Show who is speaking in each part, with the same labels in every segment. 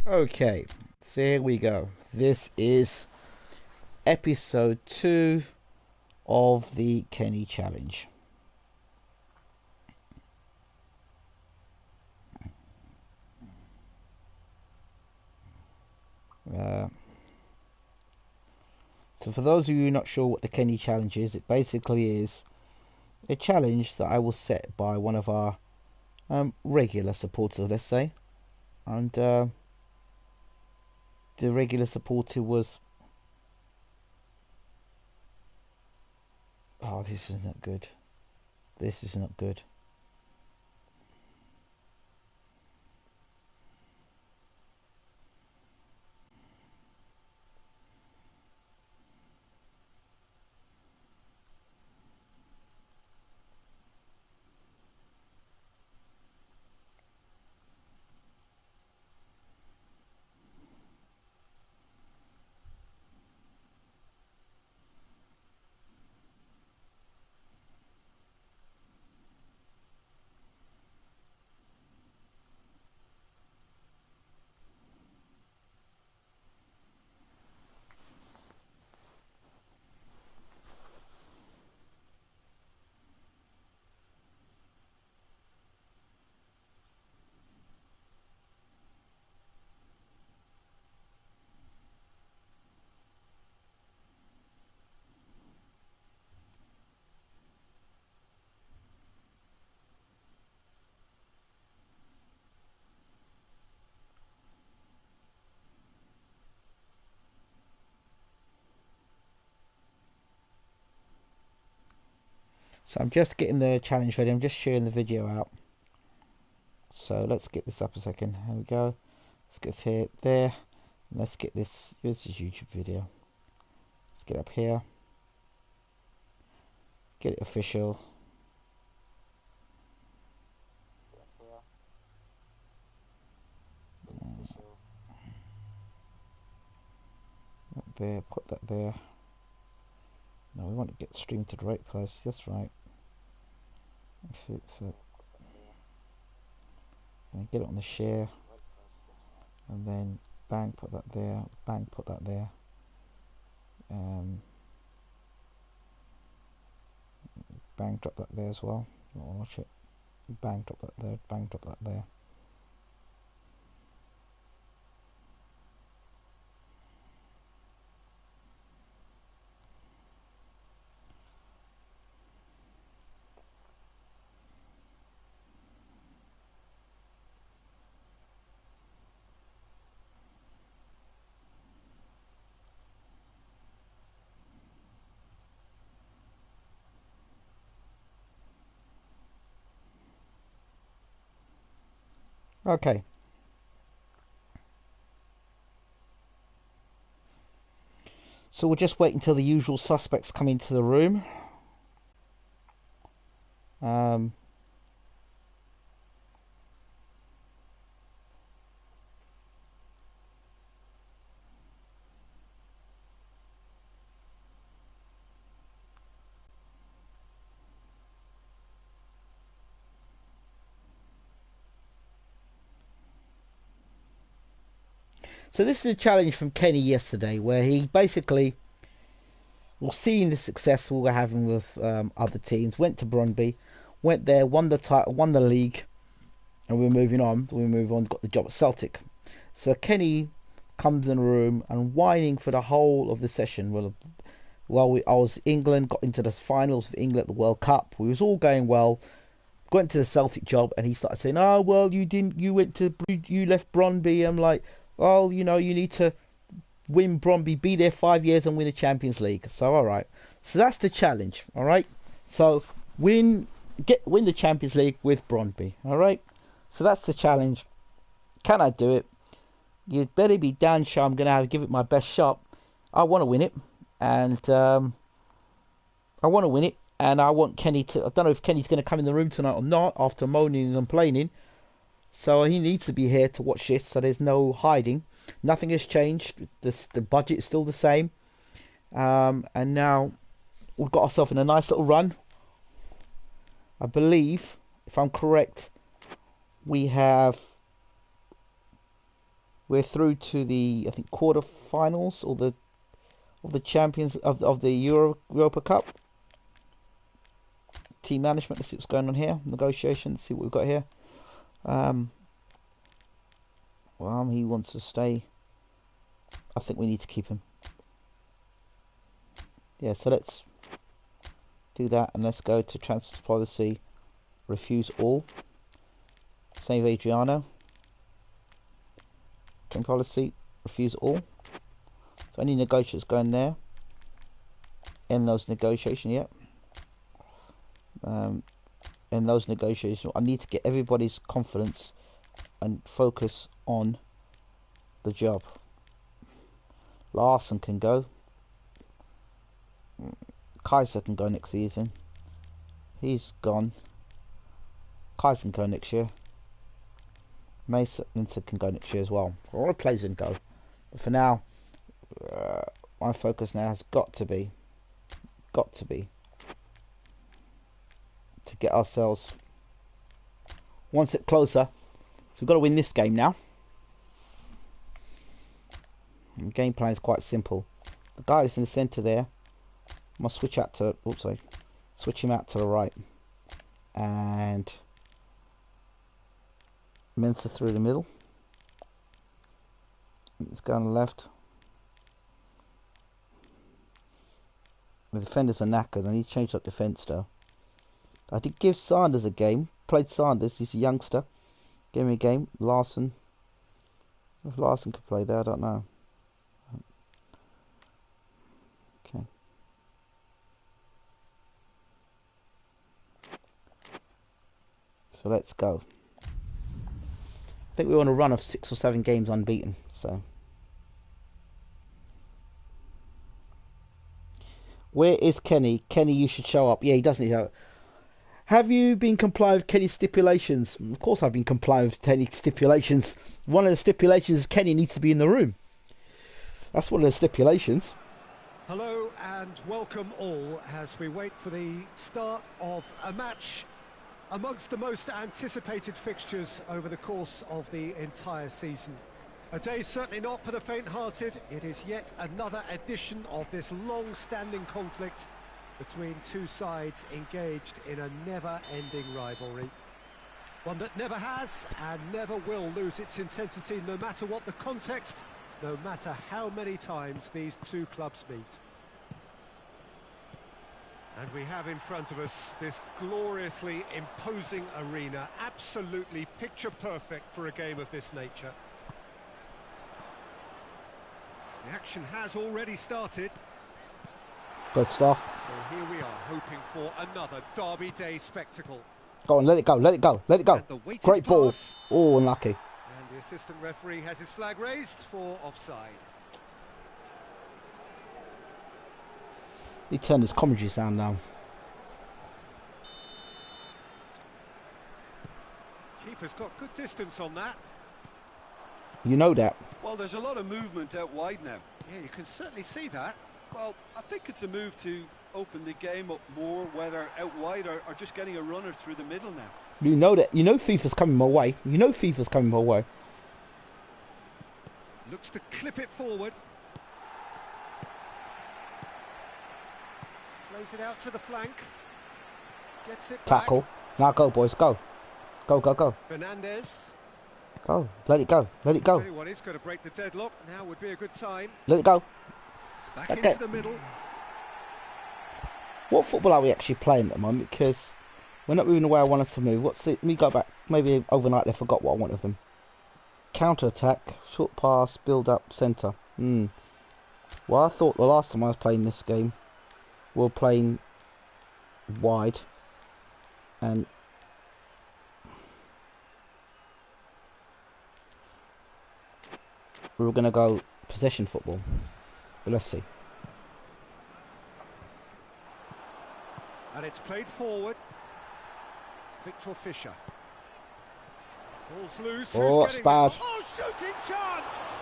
Speaker 1: Okay, so here we go. This is episode 2 of the Kenny challenge. So for those of you not sure what the Kenny challenge is, it basically is a challenge that I will set by one of our regular supporters, let's say. And the regular supporter was... Oh, this is not good. This is not good. So I'm just getting the challenge ready. I'm just sharing the video out. So let's get this up a second. Here we go. Let's get here, there. Let's get this. This is YouTube video. Let's get up here. Get it official. That there. Put that there. No, we want to get streamed to the right place. That's right. So get it on the share, and then bang, put that there. Bang, put that there. Bang, drop that there as well. Watch it. Bang, drop that there. Bang, drop that there. Okay. So we'll just wait until the usual suspects come into the room. So this is a challenge from Kenny yesterday, where he basically, well, seeing the success we were having with other teams, went to BRONDBY, went there, won the title, won the league, and we're moving on. We move on, got the job at Celtic. So Kenny comes in the room and whining for the whole of the session. Well, I was England, got into the finals of England at the World Cup. We was all going well. Went to the Celtic job, and he started saying, "Oh well, you didn't. You left BRONDBY." I'm like, "Oh, you need to win BRONDBY, be there 5 years, and win a Champions League." So all right. So that's the challenge. All right. So win the Champions League with BRONDBY. All right. So that's the challenge. Can I do it? You'd better be damn sure I'm going to give it my best shot. I want to win it, and I want to win it, and I want Kenny to... I don't know if Kenny's going to come in the room tonight or not after moaning and complaining. So he needs to be here to watch this, so there's no hiding. Nothing has changed. The budget is still the same. And now we've got ourselves in a nice little run. I believe, if I'm correct, we have We're through to the, I think, quarter-finals or the champions of the Europa Cup. Team management. Let's see what's going on here. Negotiations. See what we've got here. Well, he wants to stay. I think we need to keep him. Yeah, so let's do that, and let's go to transfer policy. Refuse all. Save Adriano. Transfer policy. Refuse all. So any negotiations going there. End those negotiations. Yep. In those negotiations, I need to get everybody's confidence and focus on the job. Larson can go. Kaiser can go next season. He's gone. Kaiser can go next year. Mason can go next year as well. All the players can go. But for now, my focus now has got to be to get ourselves one step closer. So we've got to win this game now. And game plan is quite simple. The guy is in the centre there. I'm gonna switch out to switch him out to the right, and Mensah through the middle. Let's go on the left. The defenders are knackered. I need to change that defence though. I did give Sanders a game. Played Sanders. He's a youngster. Give me a game. Larson. If Larson could play there, I don't know. Okay. So let's go. I think we're on a run of 6 or 7 games unbeaten. So. Where is Kenny? Kenny, you should show up. Yeah, he doesn't show up. Have you been complying with Kenny's stipulations? Of course I've been complying with Kenny's stipulations. One of the stipulations is Kenny needs to be in the room. That's one of the stipulations.
Speaker 2: Hello and welcome all as we wait for the start of a match amongst the most anticipated fixtures over the course of the entire season. A day certainly not for the faint-hearted. It is yet another edition of this long-standing conflict between two sides engaged in a never-ending rivalry. One that never has and never will lose its intensity, no matter what the context, no matter how many times these two clubs meet. And we have in front of us this gloriously imposing arena, absolutely picture-perfect for a game of this nature. The action has already started.
Speaker 1: Good stuff.
Speaker 2: So here we are, hoping for another Derby Day spectacle.
Speaker 1: Go on, let it go, let it go, let it go. Great ball. Oh, unlucky.
Speaker 2: And the assistant referee has his flag raised for offside.
Speaker 1: He turned his commentary sound down.
Speaker 2: Keeper's got good distance on that.
Speaker 1: You know that.
Speaker 3: Well, there's a lot of movement out wide now.
Speaker 2: Yeah, you can certainly see that.
Speaker 3: Well, I think it's a move to open the game up more, whether out wide or just getting a runner through the middle now.
Speaker 1: You know that. You know FIFA's coming my way. You know FIFA's coming my way.
Speaker 2: Looks to clip it forward. Plays it out to the flank. Gets it back.
Speaker 1: Tackle. Now go, boys, go. Go, go, go.
Speaker 2: Fernandez.
Speaker 1: Go. Let it go. Let it go.
Speaker 2: Anyone is going to break the deadlock. Now would be a good time.
Speaker 1: Let it go.
Speaker 2: Back
Speaker 1: Okay.
Speaker 2: into the middle.
Speaker 1: What football are we actually playing at the moment? Because we're not moving the way I want us to move. What's the... Let me go back. Maybe overnight they forgot what I want of them. Counter-attack. Short pass. Build up. Centre. Well, I thought the last time I was playing this game, we were playing wide. And... we were going to go possession football. But let's see.
Speaker 2: And it's played forward. Victor Fischer. Ball's loose.
Speaker 1: Oh,
Speaker 2: Who's
Speaker 1: that's
Speaker 2: getting
Speaker 1: bad.
Speaker 2: Oh, shooting chance!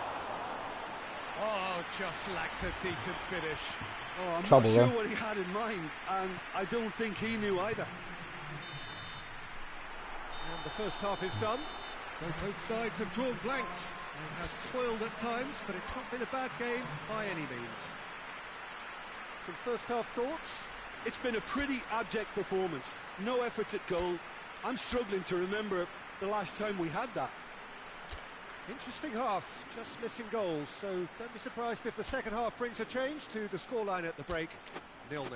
Speaker 2: Oh, just lacked a decent finish.
Speaker 3: Oh, I'm
Speaker 1: Trouble,
Speaker 3: not sure
Speaker 1: though.
Speaker 3: what he had in mind, and I don't think he knew either.
Speaker 2: And the first half is done. So both sides have drawn blanks. They have toiled at times, but it's not been a bad game by any means. Some first half thoughts?
Speaker 3: It's been a pretty abject performance. No efforts at goal. I'm struggling to remember the last time we had that.
Speaker 2: Interesting half, just missing goals, so don't be surprised if the second half brings a change to the scoreline at the break, 0-0.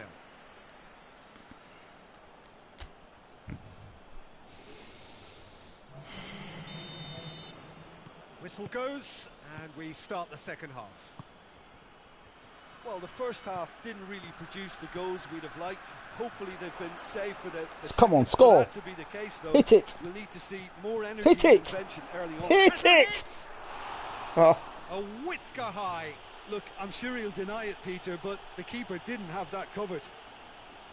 Speaker 2: Whistle goes, and we start the second half.
Speaker 3: Well, the first half didn't really produce the goals we'd have liked. Hopefully they've been saved for the
Speaker 1: Come on,
Speaker 3: second.
Speaker 1: score.
Speaker 3: For that to be the case, though,
Speaker 1: hit it.
Speaker 3: We'll need to see more energy
Speaker 1: Hit
Speaker 3: and
Speaker 1: it.
Speaker 3: invention early on.
Speaker 1: Hit it! Oh,
Speaker 2: A whisker high.
Speaker 3: Look, I'm sure he'll deny it, Peter, but the keeper didn't have that covered.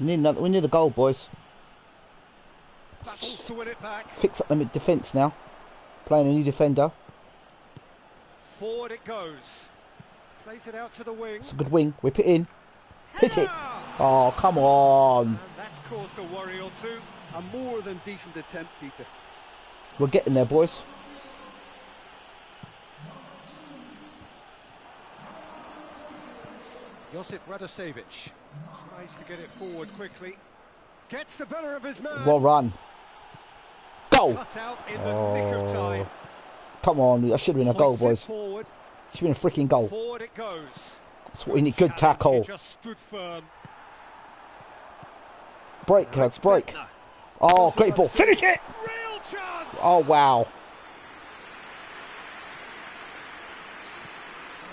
Speaker 1: we need a goal, boys.
Speaker 2: Battles to win it back.
Speaker 1: Fix up the mid defence now. Playing a new defender.
Speaker 2: Forward it goes. Plays it out to the wing.
Speaker 1: It's a good wing. Whip it in. Hit it. Oh, come on.
Speaker 2: And that's caused a worry or two.
Speaker 3: A more than decent attempt, Peter.
Speaker 1: We're getting there, boys.
Speaker 2: Josip Radosevich tries to get it forward quickly. Gets the better of his man.
Speaker 1: Well run. Goal.
Speaker 2: Cut out in the nick of time.
Speaker 1: Come on. That should have been a goal,
Speaker 2: Hoists it
Speaker 1: boys.
Speaker 2: forward.
Speaker 1: Should have been a freaking goal.
Speaker 2: Forward it goes.
Speaker 1: That's what we need. Good tackle.
Speaker 2: He just stood firm.
Speaker 1: Break,
Speaker 2: Now it's
Speaker 1: Kurtz. Break.
Speaker 2: Bettner.
Speaker 1: Oh, great ball. Finish it.
Speaker 2: Real chance.
Speaker 1: Oh, wow.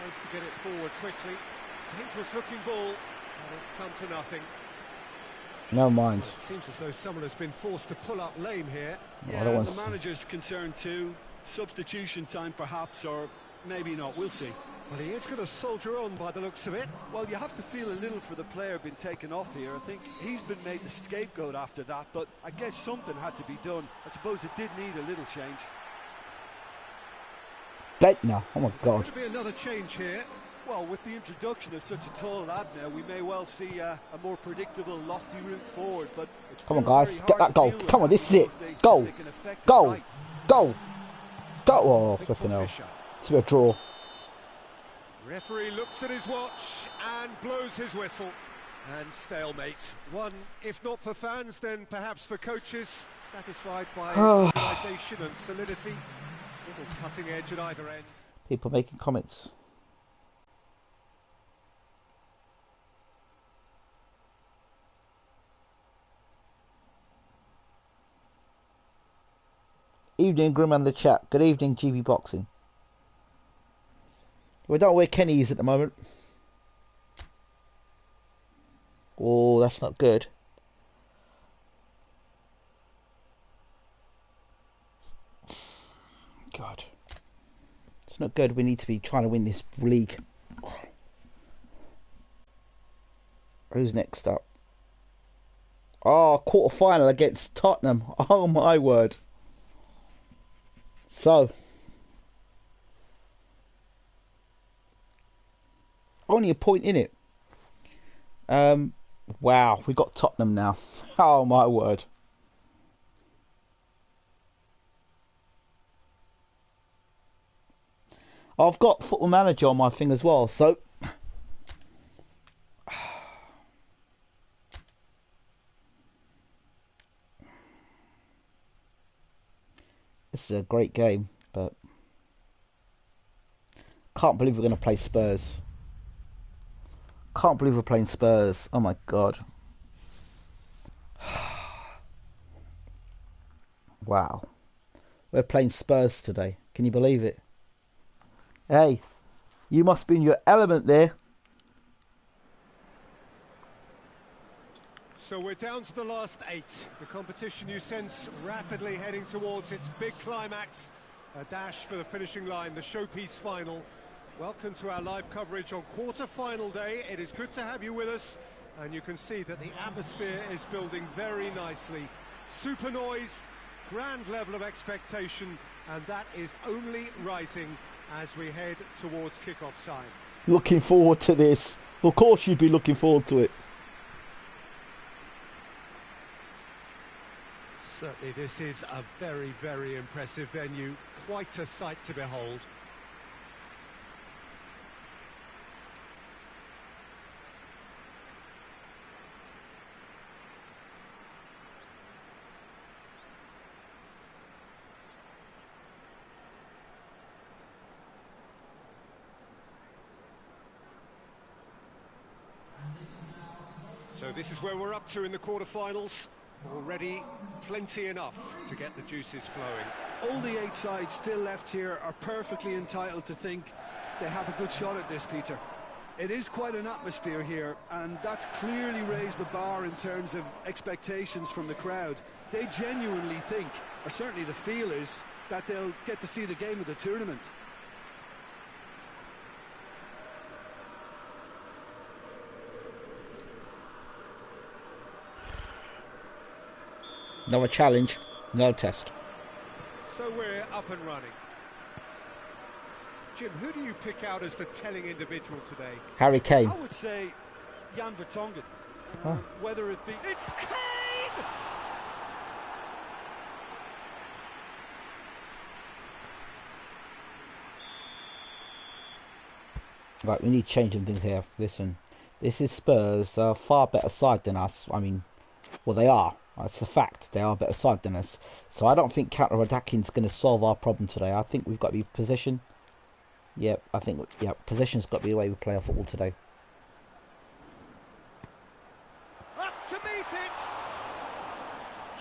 Speaker 2: Tries to get it forward quickly. Dangerous looking ball, and it's come to nothing.
Speaker 1: No mind.
Speaker 2: It seems as though someone has been forced to pull up lame here.
Speaker 1: I
Speaker 3: Yeah,
Speaker 1: don't want
Speaker 3: the
Speaker 1: to see-
Speaker 3: manager's concerned too. Substitution time perhaps, or maybe not. We'll see.
Speaker 2: Well, he is going to soldier on by the looks of it.
Speaker 3: Well, you have to feel a little for the player being taken off here. I think he's been made the scapegoat after that, but I guess something had to be done. I suppose it did need a little change.
Speaker 1: Bettner. Oh, my God.
Speaker 2: Could be another change here.
Speaker 3: Well, with the introduction of such a tall lad now, we may well see a more predictable, lofty route forward. But it's
Speaker 1: Come on,
Speaker 3: still
Speaker 1: guys.
Speaker 3: very
Speaker 1: Get
Speaker 3: hard
Speaker 1: that
Speaker 3: to
Speaker 1: goal.
Speaker 3: deal with
Speaker 1: Come on,
Speaker 3: that
Speaker 1: this is it.
Speaker 3: if they
Speaker 1: Goal.
Speaker 3: can affect it
Speaker 1: Goal.
Speaker 3: right.
Speaker 1: Goal. Go. Oh,
Speaker 2: Victor
Speaker 1: flipping hell.
Speaker 2: Fischer.
Speaker 1: It's a bit of a draw.
Speaker 2: Referee looks at his watch and blows his whistle. And stalemate. One, if not for fans, then perhaps for coaches. Satisfied by organisation and solidity. Little cutting edge at either end.
Speaker 1: People making comments. Evening, Grim and the chat. Good evening, GB Boxing. We don't know where Kenny is at the moment. Oh, that's not good. God. It's not good. We need to be trying to win this league. Who's next up? Oh, quarter final against Tottenham. Oh, my word. So, only a point in it. Wow, we got Tottenham now. Oh my word. I've got Football Manager on my thing as well, so this is a great game, but can't believe we're going to play Spurs. Can't believe we're playing Spurs. Oh my god. Wow. We're playing Spurs today. Can you believe it? Hey, you must be in your element there.
Speaker 2: So we're down to the last 8. The competition, you sense, rapidly heading towards its big climax. A dash for the finishing line, the showpiece final. Welcome to our live coverage on quarter-final day. It is good to have you with us, and you can see that the atmosphere is building very nicely. Super noise, grand level of expectation, and that is only rising as we head towards kick-off time.
Speaker 1: Looking forward to this. Of course you'd be looking forward to it.
Speaker 2: Certainly this is a very, very impressive venue. Quite a sight to behold. So this is where we're up to in the quarter-finals. Already plenty enough to get the juices flowing.
Speaker 3: All the 8 sides still left here are perfectly entitled to think they have a good shot at this, Peter. It is quite an atmosphere here, and that's clearly raised the bar in terms of expectations from the crowd. They genuinely think, or certainly the feel is, that they'll get to see the game of the tournament.
Speaker 1: No challenge, no test.
Speaker 2: So we're up and running. Jim, who do you pick out as the telling individual today?
Speaker 1: Harry Kane.
Speaker 3: I would say Jan Vertonghen. Whether it be...
Speaker 2: It's Kane!
Speaker 1: Right, we need changing things here. Listen, this is Spurs, a far better side than us. I mean, well, they are. That's a fact. They are a better side than us. So I don't think counter-attacking is going to solve our problem today. I think we've got to be position. Yep, I think position's got to be the way we play our football today.
Speaker 2: Up to meet it.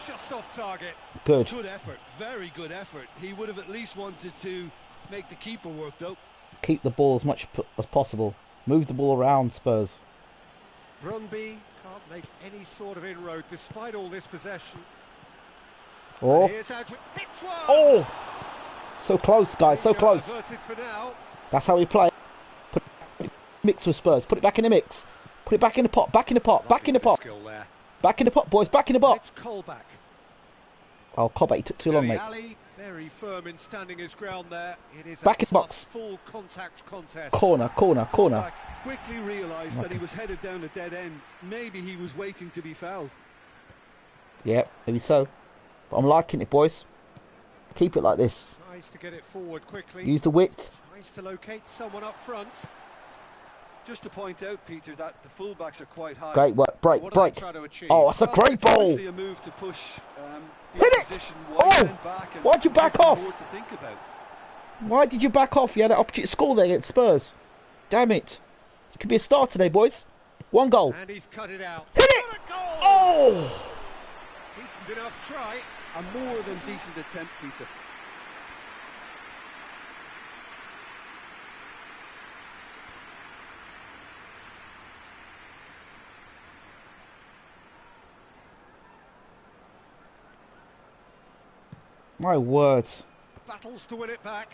Speaker 2: Just off target.
Speaker 1: Good.
Speaker 3: Good effort. Very good effort. He would have at least wanted to make the keeper work, though.
Speaker 1: Keep the ball as much as possible. Move the ball around, Spurs.
Speaker 2: BRONDBY can't make any sort of inroad despite all this possession.
Speaker 1: Oh.
Speaker 2: Hits one.
Speaker 1: Oh! So close, guys. So close.
Speaker 2: For now.
Speaker 1: That's how we play. Put it mix with Spurs. Put it back in the mix. Put it back in the pot. Back in the pot. Back in the pot. Back in the pot, boys. Back in the pot.
Speaker 2: It's Colback.
Speaker 1: Oh, Colback, he took too long, mate.
Speaker 2: Ali, very firm in standing his ground there. It is
Speaker 1: back in the box.
Speaker 2: Full contact contest.
Speaker 1: Corner.
Speaker 3: Colback quickly realised that he was headed down a dead end. Maybe he was waiting to be fouled.
Speaker 1: Yeah, maybe so. But I'm liking it, boys. Keep it like this.
Speaker 2: Tries to get it forward quickly.
Speaker 1: Use the width.
Speaker 2: Tries to locate someone up front.
Speaker 3: Just to point out, Peter, that the fullbacks are quite high.
Speaker 1: Great work. Break. Oh, that's a great ball.
Speaker 3: It's a move to push the
Speaker 1: hit
Speaker 3: opposition
Speaker 1: it!
Speaker 3: back and
Speaker 1: why'd you back off?
Speaker 3: more to think about.
Speaker 1: Why did you back off? You had an opportunity to score there against Spurs. Damn it. It could be a star today, boys. 1 goal.
Speaker 2: And he's cut it out.
Speaker 1: Hit it! Oh!
Speaker 2: Decent enough try.
Speaker 3: A more than decent attempt, Peter.
Speaker 1: My word.
Speaker 2: Battles to win it back.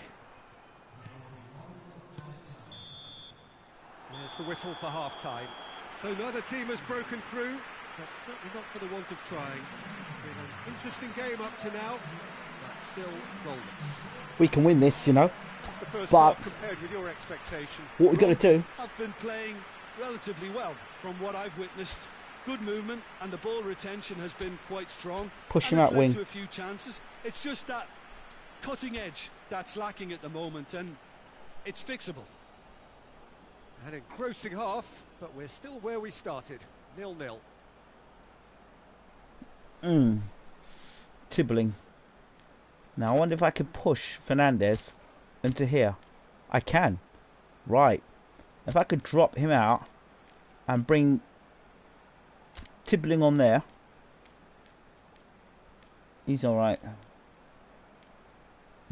Speaker 2: There's the whistle for half-time. So neither team has broken through, but certainly not for the want of trying. It's been an interesting game up to now, but still goalless.
Speaker 1: We can win this, you know.
Speaker 2: It's the first
Speaker 1: but
Speaker 2: half compared with your expectation.
Speaker 1: What we're going to do...
Speaker 3: have been playing relatively well from what I've witnessed. Good movement, and the ball retention has been quite strong.
Speaker 1: Pushing
Speaker 3: and
Speaker 1: out wing.
Speaker 3: to a few chances. It's just that cutting edge that's lacking at the moment, and it's fixable.
Speaker 2: An engrossing half, but we're still where we started, 0-0.
Speaker 1: Tibbling. Now I wonder if I can push Fernandez into here. I can. Right. If I could drop him out and bring Tibbling on there. He's alright.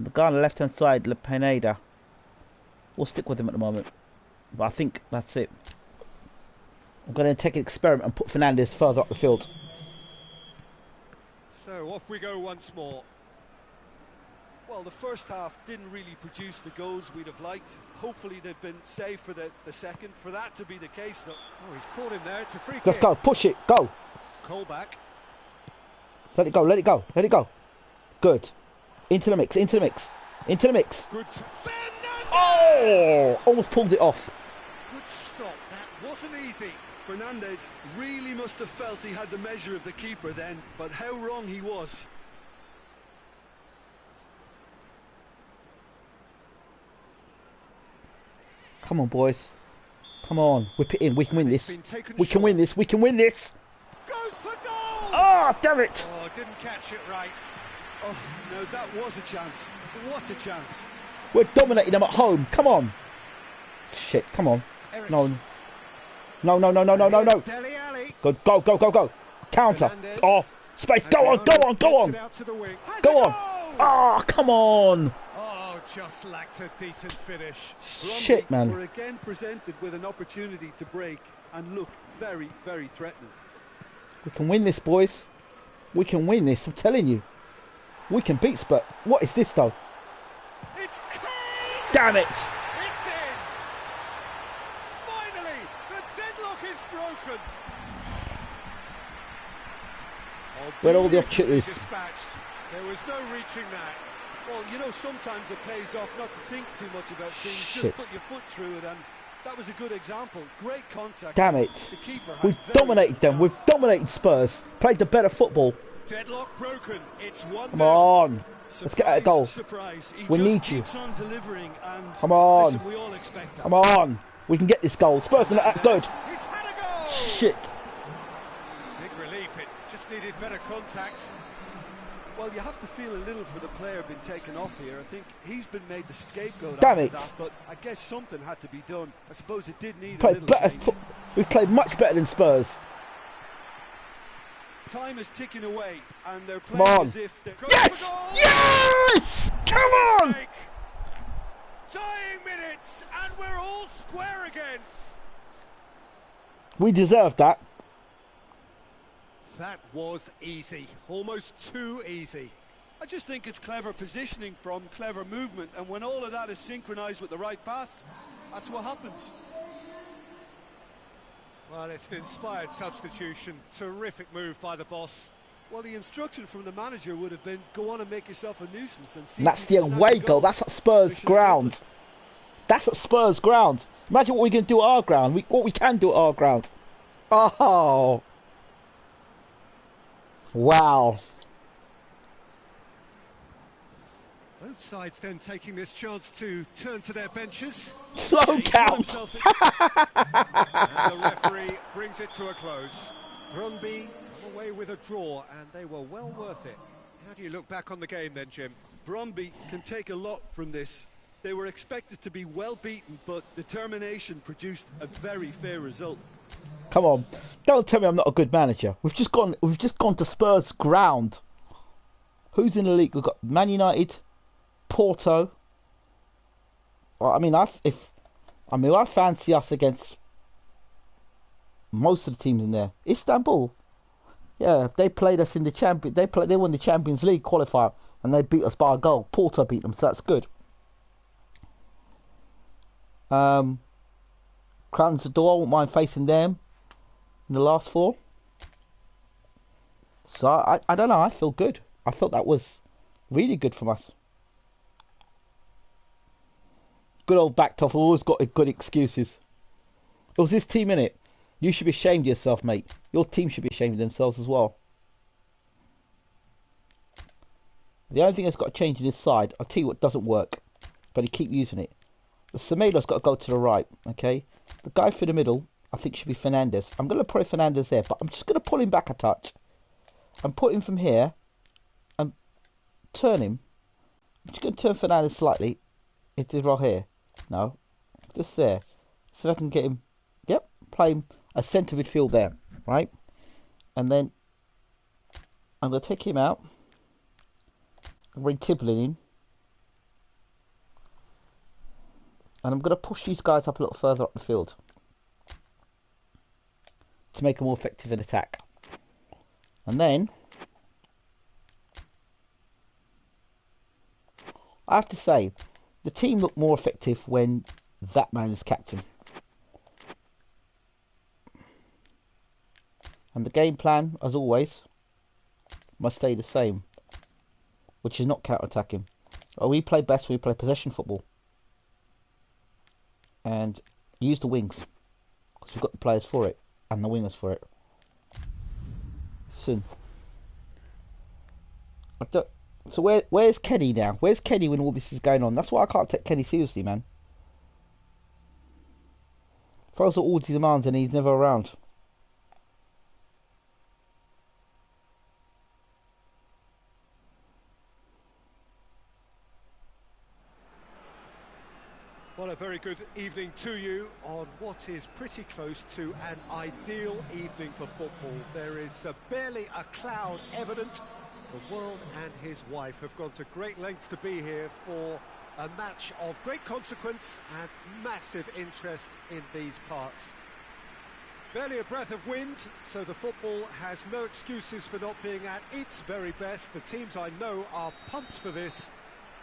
Speaker 1: The guy on the left hand side, Le Pineda. We'll stick with him at the moment. But I think that's it. I'm going to take an experiment and put Fernandez further up the field.
Speaker 2: So off we go once more.
Speaker 3: Well, the first half didn't really produce the goals we'd have liked. Hopefully they've been saved for the second. For that to be the case, though.
Speaker 2: Oh, he's caught him there. It's a free kick.
Speaker 1: Let's go. Push it. Go.
Speaker 2: Colback.
Speaker 1: Let it go. Let it go. Let it go. Good. Into the mix. Into the mix. Into the mix.
Speaker 2: Good. Fernandez!
Speaker 1: Oh! Almost pulled it off.
Speaker 2: Good stop. That wasn't easy.
Speaker 3: Fernandez really must have felt he had the measure of the keeper then, but how wrong he was.
Speaker 1: Come on, boys. Come on. Whip it in. We can win this. We
Speaker 2: short.
Speaker 1: can win this. We can win this.
Speaker 2: Goes for goal!
Speaker 1: Oh, damn it.
Speaker 2: Oh, didn't catch it right.
Speaker 3: Oh, no, that was a chance. What a chance.
Speaker 1: We're dominating them at home. Come on. Shit, come on.
Speaker 2: Ericsson.
Speaker 1: No. No, no, no, no, no, no, no.
Speaker 2: Dele Alli.
Speaker 1: Good, go, go, go, go. Counter.
Speaker 2: Fernandez.
Speaker 1: Oh, space. Go on, go on, go on.
Speaker 2: Out to the wing.
Speaker 1: Go on. Oh, come on.
Speaker 2: Oh, just lacked a decent finish.
Speaker 1: Shit, man.
Speaker 3: We're again presented with an opportunity to break and look very, very threatening.
Speaker 1: We can win this, boys. We can win this, I'm telling you. We can beat Spurs. What is this, though?
Speaker 2: It's clean!
Speaker 1: Damn it!
Speaker 2: It's in! Finally, the deadlock is broken.
Speaker 1: Where are all the
Speaker 2: Beautifully
Speaker 1: opportunities?
Speaker 2: dispatched. There was no reaching that.
Speaker 3: Well, you know, sometimes it pays off not to think too much about things.
Speaker 1: Shit.
Speaker 3: Just put your foot through it, and that was a good example. Great contact.
Speaker 1: Damn it.
Speaker 3: The keeper had
Speaker 1: We've
Speaker 3: very
Speaker 1: dominated them.
Speaker 3: good
Speaker 1: We've
Speaker 3: chance.
Speaker 1: dominated Spurs. Played the better football.
Speaker 2: Deadlock broken. It's 1-0.
Speaker 1: Come on. Let's get a goal.
Speaker 3: Surprise. He
Speaker 1: We
Speaker 3: just
Speaker 1: need you.
Speaker 3: keeps on delivering, and
Speaker 1: Come on.
Speaker 3: listen, we all expect that.
Speaker 1: Come on. We can get this goal. Spurs are not that good.
Speaker 2: He's had a goal.
Speaker 1: Shit.
Speaker 2: Big relief. It just needed better contact.
Speaker 3: Well, you have to feel a little for the player being taken off here. I think he's been made the scapegoat
Speaker 1: Damn
Speaker 3: after
Speaker 1: it.
Speaker 3: that, but I guess something had to be done. I suppose it did need a
Speaker 1: Played
Speaker 3: little
Speaker 1: better.
Speaker 3: change.
Speaker 1: We've played much better than Spurs.
Speaker 3: Time is ticking away, and they're
Speaker 1: Come
Speaker 3: playing
Speaker 1: on.
Speaker 3: as if they're...
Speaker 1: Yes! Yes! Come on!
Speaker 2: Mistake. Dying minutes, and we're all square again.
Speaker 1: We deserved that.
Speaker 2: That was easy, almost too easy.
Speaker 3: I just think it's clever positioning from clever movement, and when all of that is synchronised with the right pass, that's what happens.
Speaker 2: Well, it's an inspired substitution. Terrific move by the boss.
Speaker 3: Well, the instruction from the manager would have been, go on and make yourself a nuisance and see
Speaker 1: And that's
Speaker 3: if
Speaker 1: the
Speaker 3: you can snag
Speaker 1: away
Speaker 3: a
Speaker 1: goal. That's at Spurs
Speaker 3: Mission
Speaker 1: ground.
Speaker 3: accomplished.
Speaker 1: That's at Spurs ground. Imagine what we can do at our ground. What we can do at our ground. Oh. Wow.
Speaker 2: Both sides then taking this chance to turn to their benches.
Speaker 1: Slow
Speaker 3: He's got
Speaker 1: count.
Speaker 3: himself in-
Speaker 2: And the referee brings it to a close. BRONDBY away with a draw, and they were well worth it. How do you look back on the game then, Jim?
Speaker 3: BRONDBY can take a lot from this. They were expected to be well beaten, but determination produced a very fair result.
Speaker 1: Come on. Don't tell me I'm not a good manager. We've just gone to Spurs ground. Who's in the league? We've got Man United, Porto. Well, I mean, I fancy us against most of the teams in there. Istanbul. Yeah, they played us in the champion. They won the Champions League qualifier and they beat us by a goal. Porto beat them, so that's good. Crowns the door. I won't mind facing them in the last four. So I don't know. I feel good. I felt that was really good from us. Good old Backtop. Always got good excuses. It was this team, innit? You should be ashamed of yourself, mate. Your team should be ashamed of themselves as well. The only thing that's got to change in his side, I'll tell you what doesn't work, but he keep using it. The Semedo's got to go to the right, okay? The guy for the middle, I think should be Fernandez. I'm going to put Fernandez there, but I'm just going to pull him back a touch. And put him from here, and turn him. I'm just going to turn Fernandez slightly. It's right here. No, just there. So I can get him, yep, play him a centre midfield there, right? And then I'm going to take him out. Bring Tiblin in. And I'm going to push these guys up a little further up the field to make them more effective in attack. And then I have to say, the team looked more effective when that man is captain. And the game plan, as always, must stay the same, which is not counter-attacking. We play best when we play possession football. And use the wings, because we've got the players for it, and the wingers for it. Soon. So where's Kenny now? Where's Kenny when all this is going on? That's why I can't take Kenny seriously, man. Throws all the demands and he's never around.
Speaker 2: Well, a very good evening to you on what is pretty close to an ideal evening for football. There is barely a cloud evident. The world and his wife have gone to great lengths to be here for a match of great consequence and massive interest in these parts. Barely a breath of wind, so the football has no excuses for not being at its very best. The teams I know are pumped for this.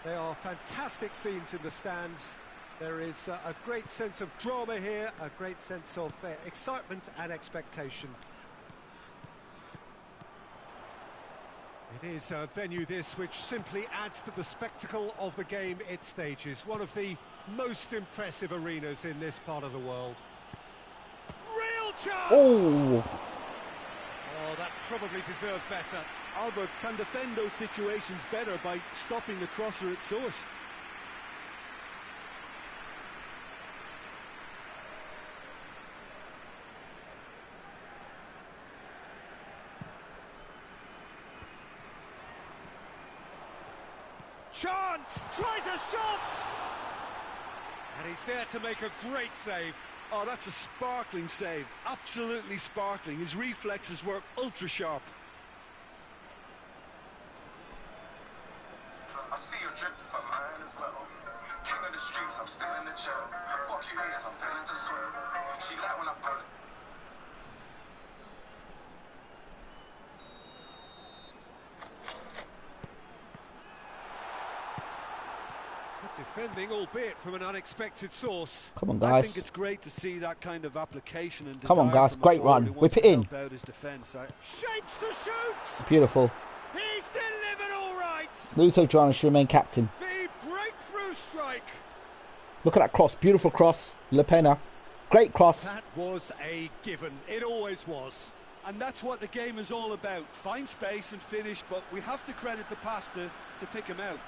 Speaker 2: They are fantastic scenes in the stands. There is a great sense of drama here, a great sense of excitement and expectation. It is a venue this which simply adds to the spectacle of the game it stages. One of the most impressive arenas in this part of the world. Real chance!
Speaker 1: Oh!
Speaker 2: Oh, that probably deserved better.
Speaker 3: Albert can defend those situations better by stopping the crosser at source.
Speaker 2: Chance! Tries a shot! And he's there to make a great save.
Speaker 3: Oh, that's a sparkling save. Absolutely sparkling. His reflexes were ultra sharp.
Speaker 4: I see your drip, but mine as well. King of the streets, I'm still in the jail. Fuck you haters, I'm feeling to swear. She like when I pull it.
Speaker 2: Good defending, albeit from an unexpected source.
Speaker 1: Come on,
Speaker 3: I
Speaker 1: guys.
Speaker 3: think it's great to see that kind of application and
Speaker 1: Come on,
Speaker 3: desire
Speaker 1: guys.
Speaker 3: from a
Speaker 1: Great
Speaker 3: forward
Speaker 1: run.
Speaker 3: who
Speaker 1: Whip
Speaker 3: wants
Speaker 1: it
Speaker 3: to
Speaker 1: in.
Speaker 3: help out his defence.
Speaker 2: Shapes to shoot!
Speaker 1: Beautiful.
Speaker 2: He's delivered all right.
Speaker 1: Luis Adriano should remain captain.
Speaker 2: The breakthrough strike.
Speaker 1: Look at that cross. Beautiful cross. Le Pena. Great cross.
Speaker 2: That was a given. It always was.
Speaker 3: And that's what the game is all about. Find space and finish, but we have to credit the pass to pick him out.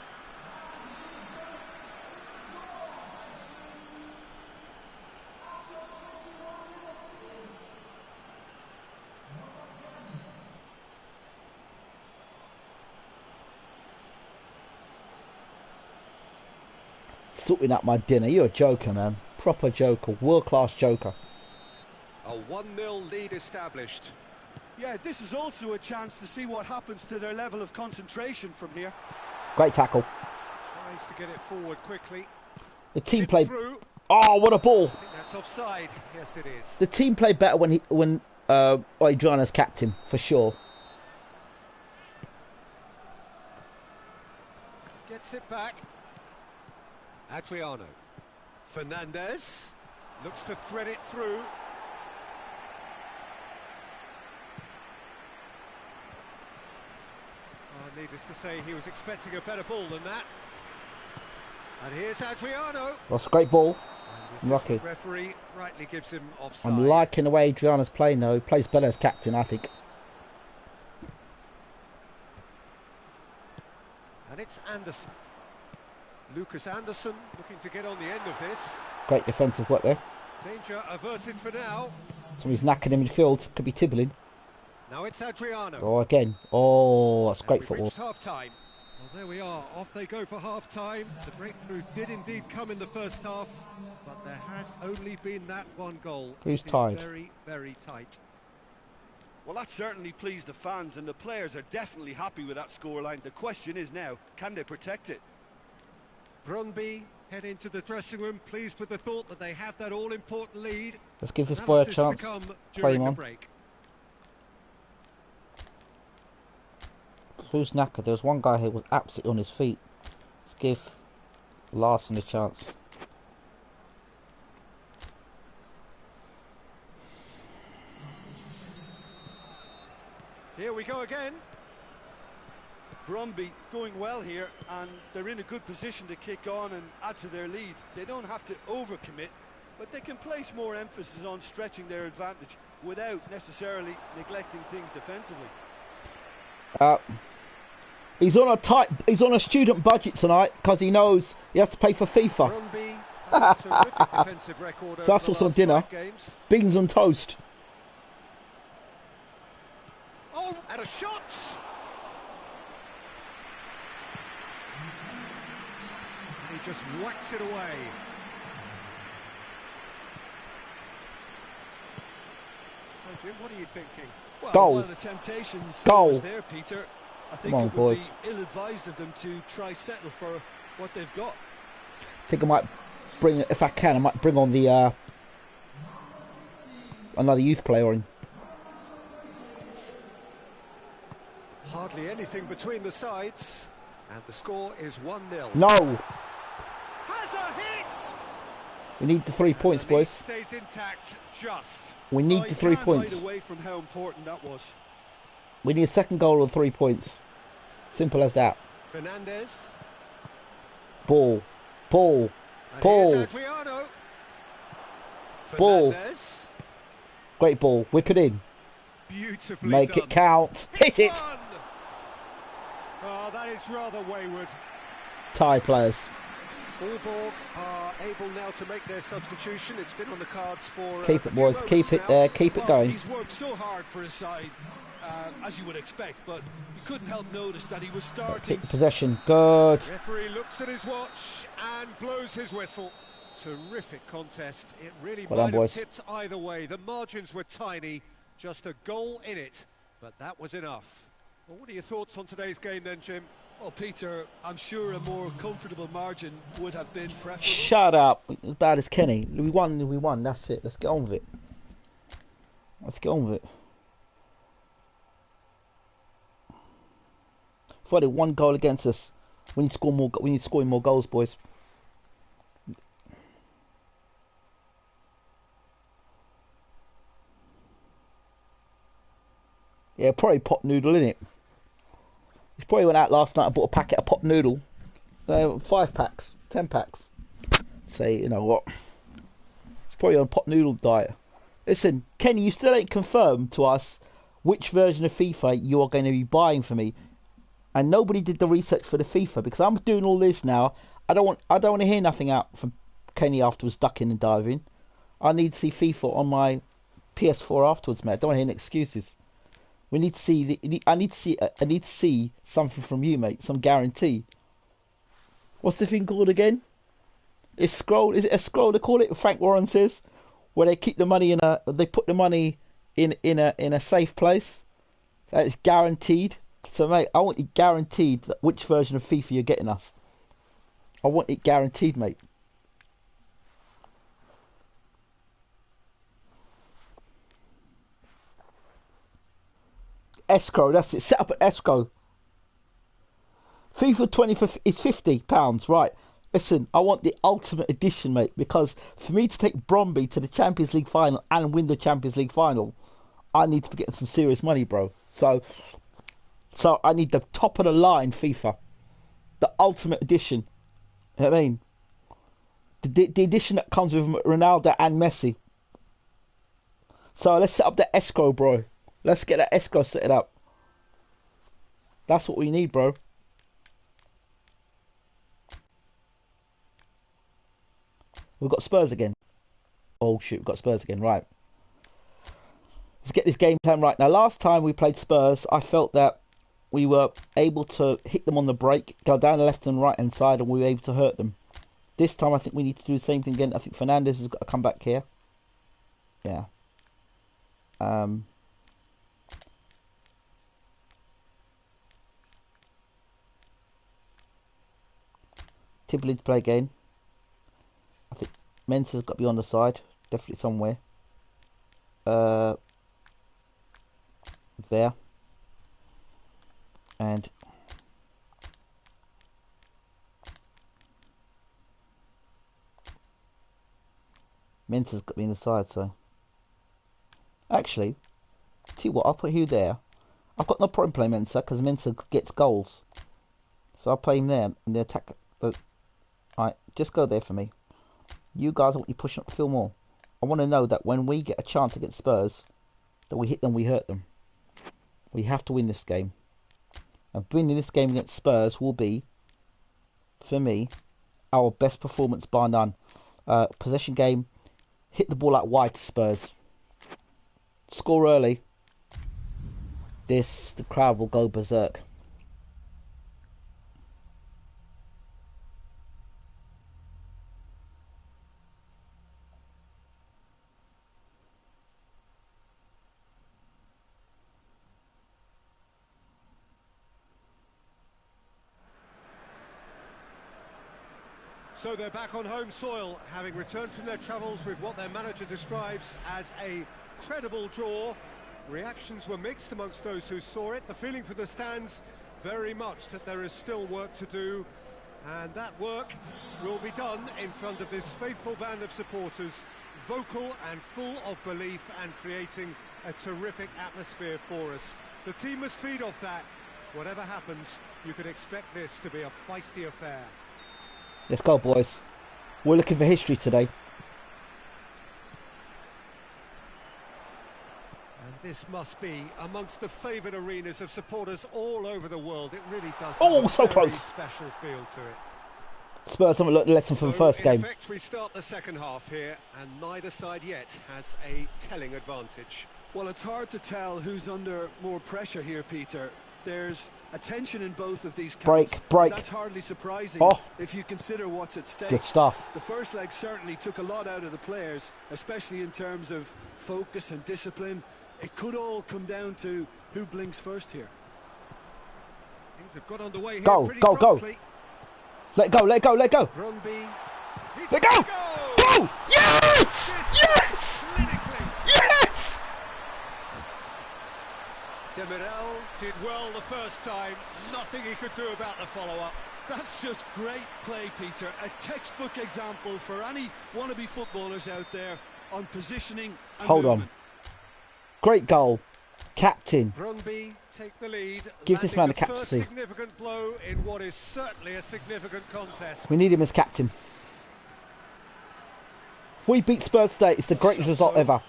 Speaker 1: Sorting out my dinner. You're a joker, man. Proper joker. World-class joker.
Speaker 2: A 1-0 lead established.
Speaker 3: Yeah, this is also a chance to see what happens to their level of concentration from here.
Speaker 1: Great tackle.
Speaker 2: Tries to get it forward quickly.
Speaker 1: The team
Speaker 2: Chip
Speaker 1: played...
Speaker 2: through.
Speaker 1: Oh, what a ball.
Speaker 2: I think that's offside. Yes, it is.
Speaker 1: The team played better when Adriano's captain, for sure.
Speaker 2: Gets it back. Adriano. Fernandez looks to thread it through. Oh, needless to say, he was expecting a better ball than that. And here's Adriano.
Speaker 1: That's a great ball.
Speaker 2: And
Speaker 1: I'm lucky.
Speaker 2: the referee rightly gives him offside.
Speaker 1: I'm liking the way Adriano's playing, though. He plays better as captain, I think.
Speaker 2: And it's Anderson. Lucas Anderson looking to get on the end of this.
Speaker 1: Great defensive work there.
Speaker 2: Danger averted for now.
Speaker 1: Somebody's knacking in midfield. Could be Tibbling.
Speaker 2: Now it's Adriano.
Speaker 1: Oh, again. Oh, that's great
Speaker 2: We've
Speaker 1: football.
Speaker 2: reached half-time. Well, there we are. Off they go for half-time. The breakthrough did indeed come in the first half, but there has only been that one goal.
Speaker 1: Who's
Speaker 2: It is
Speaker 1: tied?
Speaker 2: Very, very tight.
Speaker 3: Well, that certainly pleased the fans, and the players are definitely happy with that scoreline. The question is now, can they protect it?
Speaker 2: BRONDBY head into the dressing room, pleased with the thought that they have that all-important lead.
Speaker 1: Let's give this boy a
Speaker 2: Analysis to
Speaker 1: chance.
Speaker 2: come
Speaker 1: Play
Speaker 2: during
Speaker 1: him
Speaker 2: the
Speaker 1: on.
Speaker 2: break.
Speaker 1: Who's knackered? There was one guy who was absolutely on his feet. Let's give Larson a chance.
Speaker 2: Here we go again.
Speaker 3: BRONDBY going well here, and they're in a good position to kick on and add to their lead. They don't have to overcommit, but they can place more emphasis on stretching their advantage without necessarily neglecting things defensively.
Speaker 1: He's on a student budget tonight because he knows he has to pay for FIFA.
Speaker 2: BRONDBY has a terrific defensive record over
Speaker 1: So that's
Speaker 2: the
Speaker 1: what's on
Speaker 2: last
Speaker 1: dinner.
Speaker 2: 5 games.
Speaker 1: Beans on toast.
Speaker 2: Oh, and a shot! He just whacks it away. Jim, what are you thinking?
Speaker 3: Well,
Speaker 1: Goal.
Speaker 3: while the temptation's
Speaker 1: Goal.
Speaker 3: always there, Peter, I think
Speaker 1: Come on,
Speaker 3: it would
Speaker 1: boys.
Speaker 3: be ill-advised of them to try settle for what they've got.
Speaker 1: I think I might bring, if I can, I might bring on the another youth player in.
Speaker 2: Hardly anything between the sides, and the score is 1-0.
Speaker 1: No,
Speaker 2: Has a hit!
Speaker 1: we need the 3 points,
Speaker 2: And the lead
Speaker 1: boys.
Speaker 2: stays intact, just.
Speaker 1: We need the 3
Speaker 3: can't
Speaker 1: points.
Speaker 3: hide away from how important that was.
Speaker 1: We need a second goal or 3 points. Simple as that.
Speaker 2: Fernandez.
Speaker 1: Ball, ball,
Speaker 2: And
Speaker 1: ball,
Speaker 2: here's Adriano.
Speaker 1: Ball.
Speaker 2: Fernandez.
Speaker 1: great ball. Whip it in.
Speaker 2: Beautifully
Speaker 1: Make
Speaker 2: done.
Speaker 1: it count. Hit it.
Speaker 2: One. Oh, that is rather wayward.
Speaker 1: Tie players.
Speaker 2: Aalborg are able now to make their substitution. It's been on the cards for
Speaker 1: Keep
Speaker 2: a
Speaker 1: it,
Speaker 2: few
Speaker 1: boys.
Speaker 2: moments
Speaker 1: Keep it
Speaker 2: now.
Speaker 1: there. Keep it
Speaker 3: Well,
Speaker 1: going.
Speaker 3: he's worked so hard for his side, as you would expect, but you couldn't help notice that he was starting.
Speaker 1: Keep possession. Good.
Speaker 2: Referee looks at his watch and blows his whistle. Terrific contest. It really
Speaker 1: Well done,
Speaker 2: might have
Speaker 1: boys.
Speaker 2: tipped either way. The margins were tiny, just a goal in it, but that was enough. Well, what are your thoughts on today's game then, Jim?
Speaker 3: Well, Peter, I'm sure a more comfortable margin would have been preferable.
Speaker 1: Shut up. As bad as Kenny. We won. That's it. Let's get on with it. Let's get on with it. For the 1 goal against us, we need to score more. We need to score more goals, boys. Yeah, probably pot noodle, innit? He probably went out last night and bought a packet of pot noodle. 5 packs, 10 packs. Say, you know what? He's probably on a pot noodle diet. Listen, Kenny, you still ain't confirmed to us which version of FIFA you are going to be buying for me. And nobody did the research for the FIFA because I'm doing all this now. I don't want to hear nothing out from Kenny afterwards ducking and diving. I need to see FIFA on my PS4 afterwards, mate. I don't want to hear any excuses. We need to see I need to see something from you, mate. Some guarantee. What's the thing called again? It's scroll. Is it a scroll? They call it. Frank Warren says, where they keep the money in a. They put the money in a safe place. That is guaranteed. So, mate, I want it guaranteed that which version of FIFA you're getting us. I want it guaranteed, mate. Escrow, that's it. Set up an escrow. FIFA 20 is £50, right? Listen, I want the ultimate edition, mate, because for me to take BRONDBY to the Champions League final and win the Champions League final, I need to be getting some serious money, bro. So I need the top of the line FIFA, the ultimate edition. You know what I mean? The edition that comes with Ronaldo and Messi. So let's set up the escrow, bro. Let's get that escrow set up. That's what we need, bro. We've got Spurs again. Oh, shoot, we've got Spurs again. Right. Let's get this game plan right. Now, last time we played Spurs, I felt that we were able to hit them on the break, go down the left and right hand side, and we were able to hurt them. This time, I think we need to do the same thing again. I think Fernandez has got to come back here. Yeah. Tibley to play again. I think Mensah's got to be on the side. Definitely somewhere. There. And Mensah's got to be in the side, so actually, see what, I'll put you there. I've got no problem playing Mensah because Mensah gets goals. So I'll play him there and the attack. Alright, just go there for me. You guys, I want you pushing up the field more. I want to know that when we get a chance against Spurs, that we hit them, we hurt them. We have to win this game. And winning this game against Spurs will be, for me, our best performance bar none. Possession game, hit the ball out wide to Spurs. Score early. The crowd will go berserk.
Speaker 2: So they're back on home soil, having returned from their travels with what their manager describes as a credible draw. Reactions were mixed amongst those who saw it. The feeling for the stands, very much that there is still work to do. And that work will be done in front of this faithful band of supporters, vocal and full of belief and creating a terrific atmosphere for us. The team must feed off that. Whatever happens, you can expect this to be a feisty affair.
Speaker 1: Let's go, boys. We're looking for history today.
Speaker 2: And this must be amongst the favoured arenas of supporters all over the world. It really does
Speaker 1: Oh,
Speaker 2: have a
Speaker 1: so
Speaker 2: very
Speaker 1: close.
Speaker 2: special feel to it.
Speaker 1: Spurs haven't learnt the lesson from the first
Speaker 2: in
Speaker 1: game.
Speaker 2: effect, we start the second half here, and neither side yet has a telling advantage.
Speaker 3: Well, it's hard to tell who's under more pressure here, Peter. There's a tension in both of these camps.
Speaker 1: Break.
Speaker 3: That's hardly surprising if you consider what's at stake.
Speaker 1: Good stuff.
Speaker 3: The first leg certainly took a lot out of the players, especially in terms of focus and discipline. It could all come down to who blinks first here.
Speaker 2: Things have got underway here
Speaker 1: Go.
Speaker 2: pretty promptly.
Speaker 1: Let go.
Speaker 2: BRONDBY.
Speaker 1: Let go! Go! Yes! Yes!
Speaker 2: Clinically.
Speaker 1: Yes!
Speaker 2: Demirel did well the first time. Nothing he could do about the follow-up.
Speaker 3: That's just great play, Peter. A textbook example for any wannabe footballers out there on positioning and
Speaker 1: Hold
Speaker 3: movement.
Speaker 1: on. Great goal. Captain.
Speaker 2: BRONDBY take the lead.
Speaker 1: Give this man the
Speaker 2: First
Speaker 1: captaincy.
Speaker 2: significant blow in what is certainly a significant contest.
Speaker 1: We need him as captain. If we beat Spurs today, it's the greatest result ever.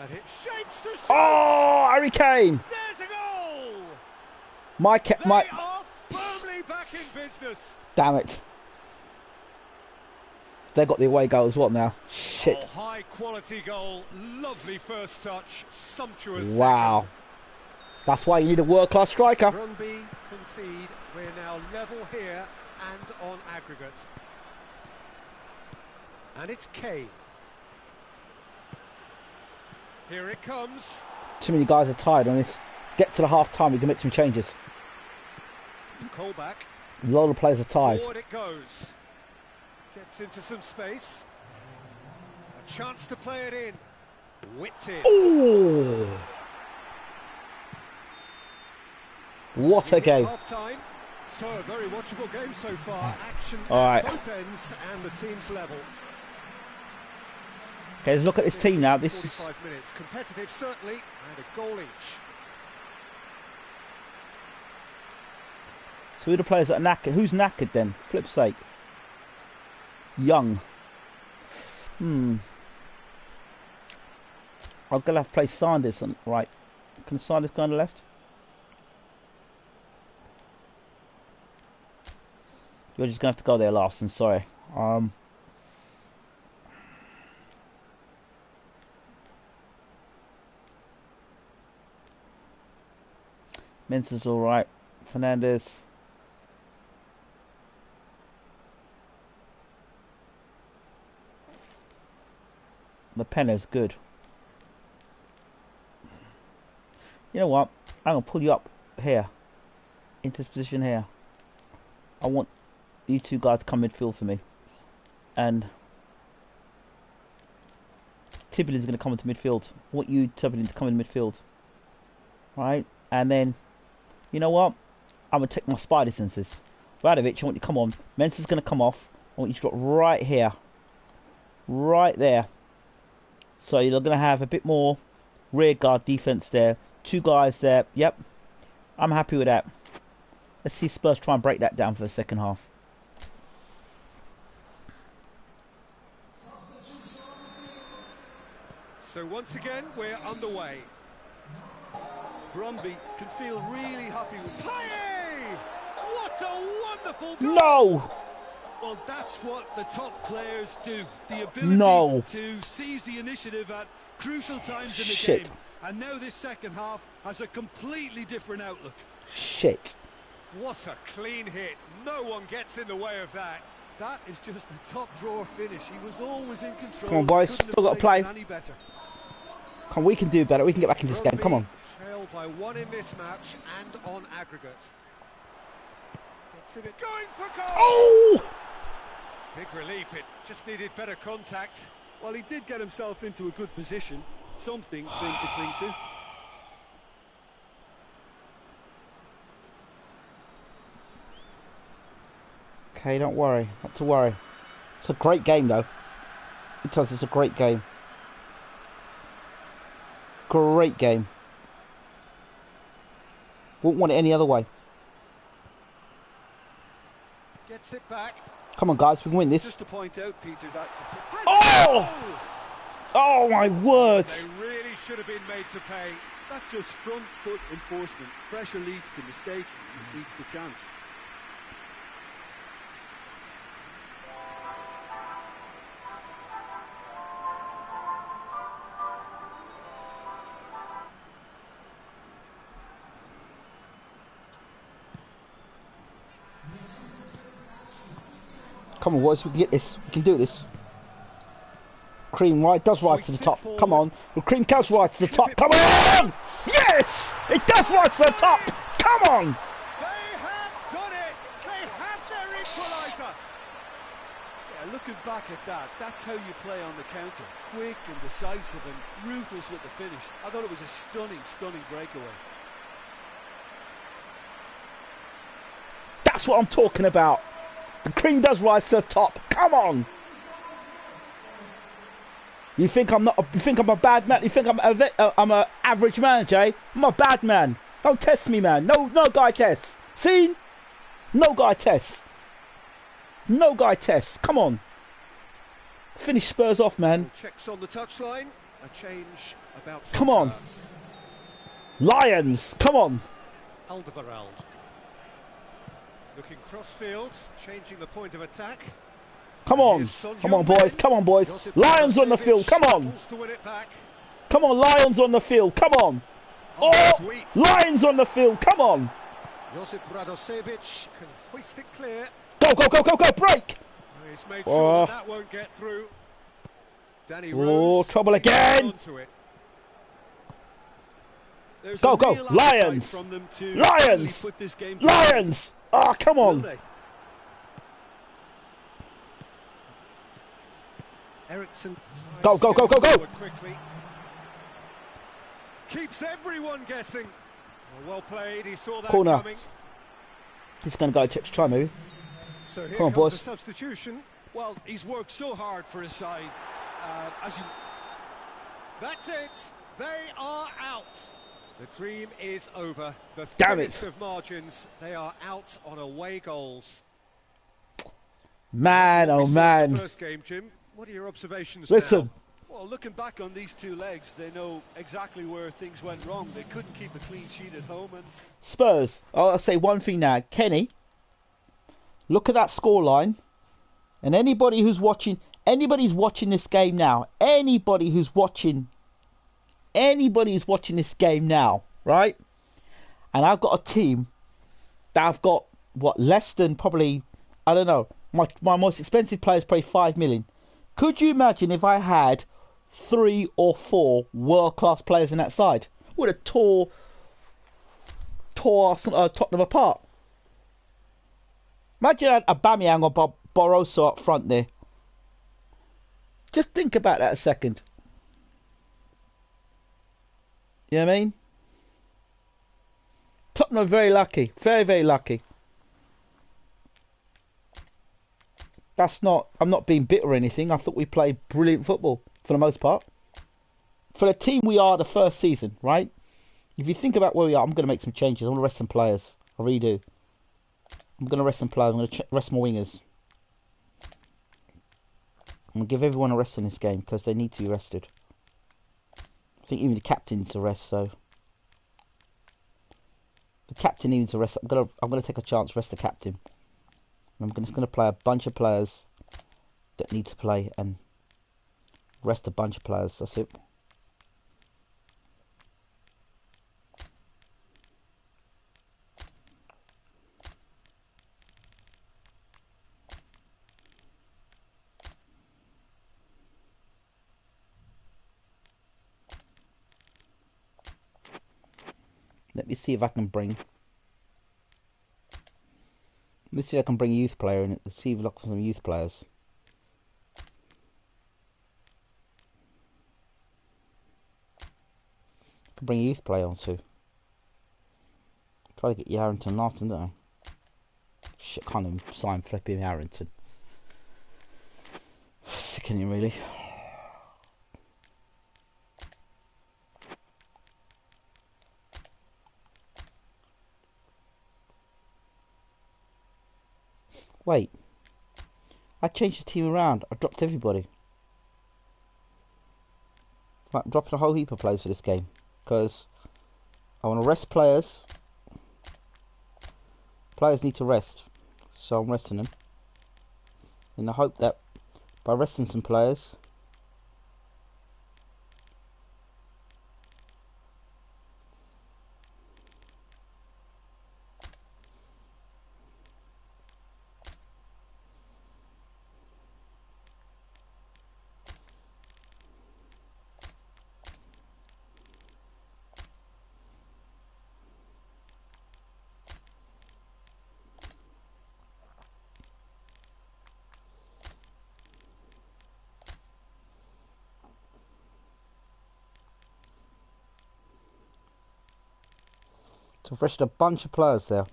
Speaker 2: And it shapes to shoot.
Speaker 1: Oh, Harry Kane!
Speaker 2: There's a goal.
Speaker 1: My
Speaker 2: They are firmly back in business.
Speaker 1: Damn it. They got the away goal as well now. Shit.
Speaker 2: Oh, high quality goal. Lovely first touch. Sumptuous.
Speaker 1: Wow. That's why you need a world-class striker.
Speaker 2: BRONDBY concede. We're now level here and on aggregate. And it's Kane. Here it comes.
Speaker 1: Too many guys are tired on this. Get to the half-time, we can make some changes.
Speaker 2: Colback.
Speaker 1: A lot of players are tired.
Speaker 2: Forward it goes. Gets into some space. A chance to play it in. Whipped in.
Speaker 1: Ooh. What a game.
Speaker 2: Half time. So a very watchable game so far. Action
Speaker 1: All right.
Speaker 2: at both ends and the team's level.
Speaker 1: Okay, let's look at this team now. This is
Speaker 2: 45 minutes. Competitive certainly, and a goal each.
Speaker 1: so who are the players that are knackered? Who's knackered then? Flip's sake. Young. I'm gonna have to play Sanders on right. Can Sanders go on the left? You're just gonna have to go there, Larson. Sorry. Mensah's all right. Fernandez. The Penna's good. You know what? I'm gonna pull you up here, into this position here. I want you two guys to come midfield for me, and Tibblin's gonna come into midfield. I want you, Tibbling, to come in midfield. Right, and then, you know what? I'm gonna take my spider senses. Radovic, I want you to come on. Mensah's gonna come off. I want you to drop right here, right there. So you're going to have a bit more rear guard defence there. Two guys there. Yep. I'm happy with that. Let's see Spurs try and break that down for the second half.
Speaker 2: So once again, we're underway.
Speaker 3: BRONDBY can feel really happy with...
Speaker 2: Paye! What a wonderful goal!
Speaker 1: No!
Speaker 3: Well, that's what the top players do. The ability to seize the initiative at crucial times in the game. And now this second half has a completely different outlook.
Speaker 1: Shit.
Speaker 2: What a clean hit. No one gets in the way of that.
Speaker 3: That is just the top drawer finish. He was always in control.
Speaker 1: Come on, boys.
Speaker 3: Couldn't have
Speaker 1: Still got to
Speaker 3: placed
Speaker 1: play.
Speaker 3: it any better.
Speaker 1: Come on, we can do better. We can get back in this game. Come on.
Speaker 2: Trailed by one in this match and on aggregate. Gets in it. Going for goal!
Speaker 1: Oh!
Speaker 2: Big relief, it just needed better contact.
Speaker 3: Well, he did get himself into a good position. Something for him to cling to.
Speaker 1: Okay, don't worry. Not to worry. It's a great game, though. It does. It's a great game. Great game. Wouldn't want it any other way.
Speaker 2: Gets it back.
Speaker 1: Come on, guys. We can win this.
Speaker 3: Just to point out, Peter, that...
Speaker 1: Oh! Oh, my word.
Speaker 2: They really should have been made to pay.
Speaker 3: That's just front foot enforcement. Pressure leads to mistake, leads to chance.
Speaker 1: Come on, boys, we can get this. We can do this. Cream right does rise to the top. Come on. The cream does rise to the top. Come on! Yes! It does rise to the top! Come on!
Speaker 2: They have done it! They have their equaliser!
Speaker 3: Yeah, looking back at that, that's how you play on the counter. Quick and decisive and ruthless with the finish. I thought it was a stunning, stunning breakaway.
Speaker 1: That's what I'm talking about. The cream does rise to the top. Come on! You think I'm not? You think I'm a bad man? You think I'm a average manager? Eh? I'm a bad man. Don't test me, man. No guy tests. See? No guy tests. No guy tests. Come on. Finish Spurs off, man.
Speaker 2: Checks on the touchline. A change about.
Speaker 1: Come on. Lions. Come on.
Speaker 2: Alderweireld. Looking crossfield, changing the point of attack.
Speaker 1: Come on. Come on, boys. Come on, boys. Lions on the field. Come on. Come on, Lions on the field. Come on. Oh, Lions on the field. Come on.
Speaker 2: Josip Radosevic can hoist it clear.
Speaker 1: Go, go, go, go, go. Break.
Speaker 2: He's made sure that won't get through. Danny
Speaker 1: Rose. Oh, trouble again. Go, go. Lions. Lions. Lions. Ah, oh, come on.
Speaker 2: Ericsson.
Speaker 1: Go, go, go, go, go.
Speaker 2: Quickly. Keeps everyone guessing. Well played. He saw that
Speaker 1: corner.
Speaker 2: Coming.
Speaker 1: He's going to go try move.
Speaker 2: So here
Speaker 1: come on,
Speaker 2: comes
Speaker 1: boys.
Speaker 2: A substitution.
Speaker 3: Well, he's worked so hard for his side.
Speaker 2: That's it. They are out. The dream is over. The
Speaker 1: Damn
Speaker 2: thinnest
Speaker 1: it.
Speaker 2: of margins. They are out on away goals.
Speaker 1: Man, oh man.
Speaker 2: First game, Jim. What are your observations
Speaker 1: Listen.
Speaker 2: now?
Speaker 3: Well, looking back on these two legs, they know exactly where things went wrong. They couldn't keep a clean sheet at home. And
Speaker 1: Spurs, I'll say one thing now. Kenny, look at that scoreline. And anybody who's watching this game now, anybody who's watching this game now, right? And I've got a team that I've got, what, less than probably, I don't know, my most expensive player is probably 5 million. Could you imagine if I had 3 or 4 world-class players in that side? Would have tore Tottenham apart. Imagine a Aubameyang or Barroso up front there. Just think about that a second. You know what I mean? Tottenham are very lucky. Very, very lucky. I'm not being bitter or anything. I thought we played brilliant football for the most part. For the team we are the first season, right? If you think about where we are, I'm going to make some changes. I'm going to rest some players. I really do. I'm going to rest some players. I'm going to rest my wingers. I'm going to give everyone a rest in this game because they need to be rested. I think even the captain needs to rest, so... The captain needs to rest. I'm going to take a chance, rest the captain. I'm just going to play a bunch of players that need to play and rest a bunch of players. That's it. Let me see if I can bring... Let's see if I can bring a youth player in it. Let's see if I look for some youth players. Could bring youth play on too. Try to get Yarrington Larton, don't I? Shit, can't even sign flipping Yarrington. Sickening, really. Wait. I changed the team around. I dropped everybody. Right, I'm dropping a whole heap of players for this game. Because I want to rest players. Players need to rest. So I'm resting them. In the hope that by resting some players, so I've rested a bunch of players there.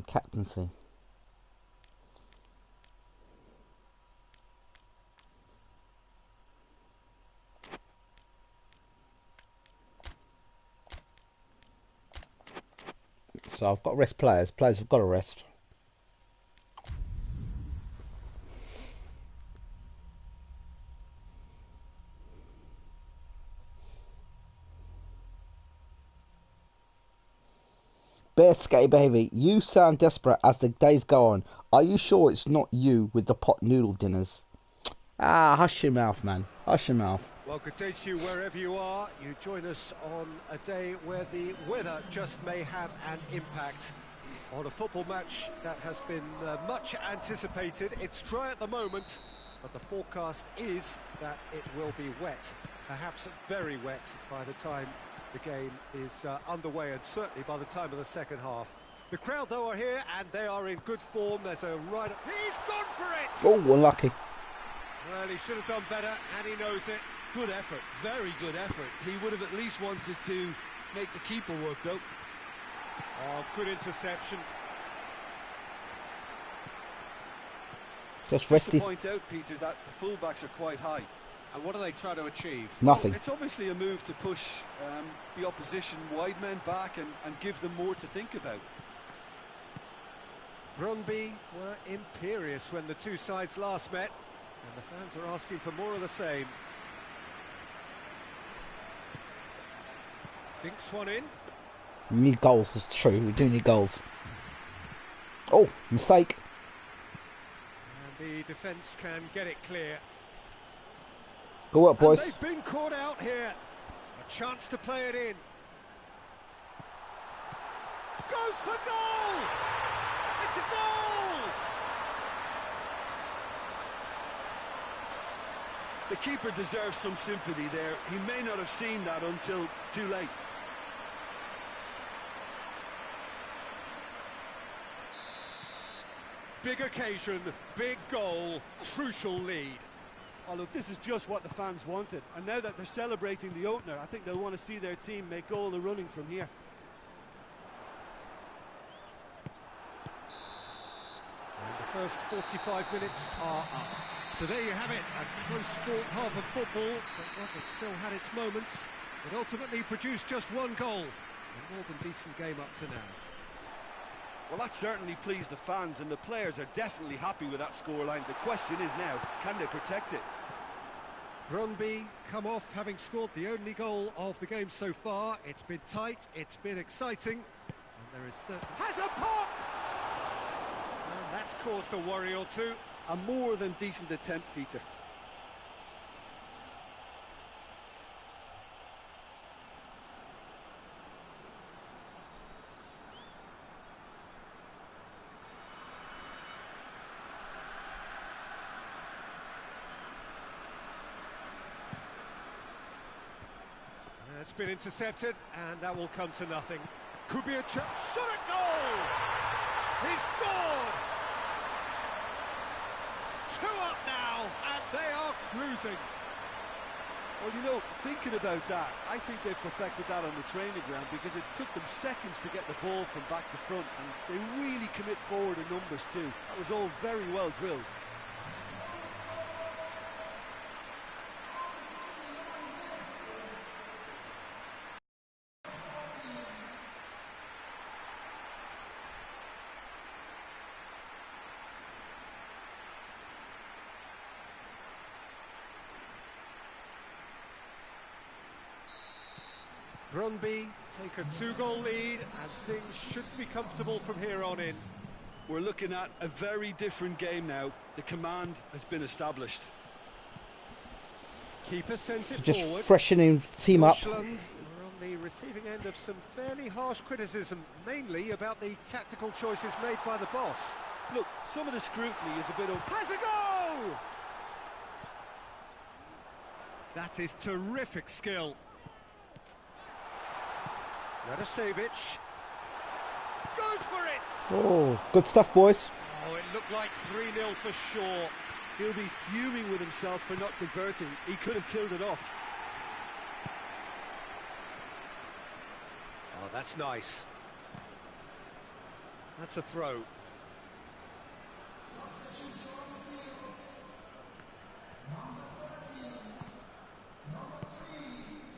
Speaker 1: Captaincy. So I've got to rest players. Players have got to rest. Bear Skate Baby, you sound desperate as the days go on. Are you sure it's not you with the pot noodle dinners? Ah, hush your mouth, man. Hush your mouth.
Speaker 2: Well, good day to you wherever you are. You join us on a day where the weather just may have an impact on a football match that has been much anticipated. It's dry at the moment, but the forecast is that it will be wet, perhaps very wet by the time the game is underway, and certainly by the time of the second half. The crowd, though, are here, and they are in good form. There's a rider. He's gone for it!
Speaker 1: Oh, unlucky.
Speaker 2: Well, he should have done better, and he knows it.
Speaker 3: Good effort, very good effort. He would have at least wanted to make the keeper work, though.
Speaker 2: Oh, good interception.
Speaker 1: Just rest
Speaker 3: to
Speaker 1: his...
Speaker 3: point out, Peter, that the fullbacks are quite high.
Speaker 2: And what do they try to achieve?
Speaker 1: Nothing.
Speaker 3: Well, it's obviously a move to push the opposition wide men back and give them more to think about.
Speaker 2: BRONDBY were imperious when the two sides last met, and the fans are asking for more of the same. Dinks one in.
Speaker 1: We need goals, it's true. We do need goals. Oh, mistake.
Speaker 2: And the defence can get it clear.
Speaker 1: Go up, boys.
Speaker 2: And they've been caught out here. A chance to play it in. Goes for goal! It's a goal!
Speaker 3: The keeper deserves some sympathy there. He may not have seen that until too late.
Speaker 2: Big occasion, big goal, crucial lead.
Speaker 3: Oh, look, this is just what the fans wanted. And now that they're celebrating the opener, I think they'll want to see their team make all the running from here.
Speaker 2: And the first 45 minutes are up. So there you have it, a close-fought half of football, but one that still had its moments. It ultimately produced just one goal. A more than decent game up to now.
Speaker 3: Well, that certainly pleased the fans, and the players are definitely happy with that scoreline. The question is now, can they protect it?
Speaker 2: BRONDBY come off having scored the only goal of the game so far. It's been tight, it's been exciting, and there is has a pop! And that's caused a worry or two.
Speaker 3: A more than decent attempt, Peter.
Speaker 2: It's been intercepted, and that will come to nothing. Could be a chance. Shot at goal! He scored! 2 up now, and they are cruising.
Speaker 3: Well, you know, thinking about that, I think they perfected that on the training ground because it took them seconds to get the ball from back to front, and they really commit forward in numbers too. That was all very well drilled.
Speaker 2: BRONDBY take a 2-goal lead, and things should be comfortable from here on in.
Speaker 3: We're looking at a very different game now. The command has been established.
Speaker 2: Keeper sends it
Speaker 1: Just
Speaker 2: forward.
Speaker 1: freshening team up.
Speaker 2: Deutschland are on the receiving end of some fairly harsh criticism, mainly about the tactical choices made by the boss.
Speaker 3: Look, some of the scrutiny is a bit...
Speaker 2: Has a go! That is terrific skill. Radosevich goes for it!
Speaker 1: Oh, good stuff, boys.
Speaker 2: Oh, it looked like 3-0 for sure.
Speaker 3: He'll be fuming with himself for not converting. He could have killed it off.
Speaker 2: Oh, that's nice. That's a throw.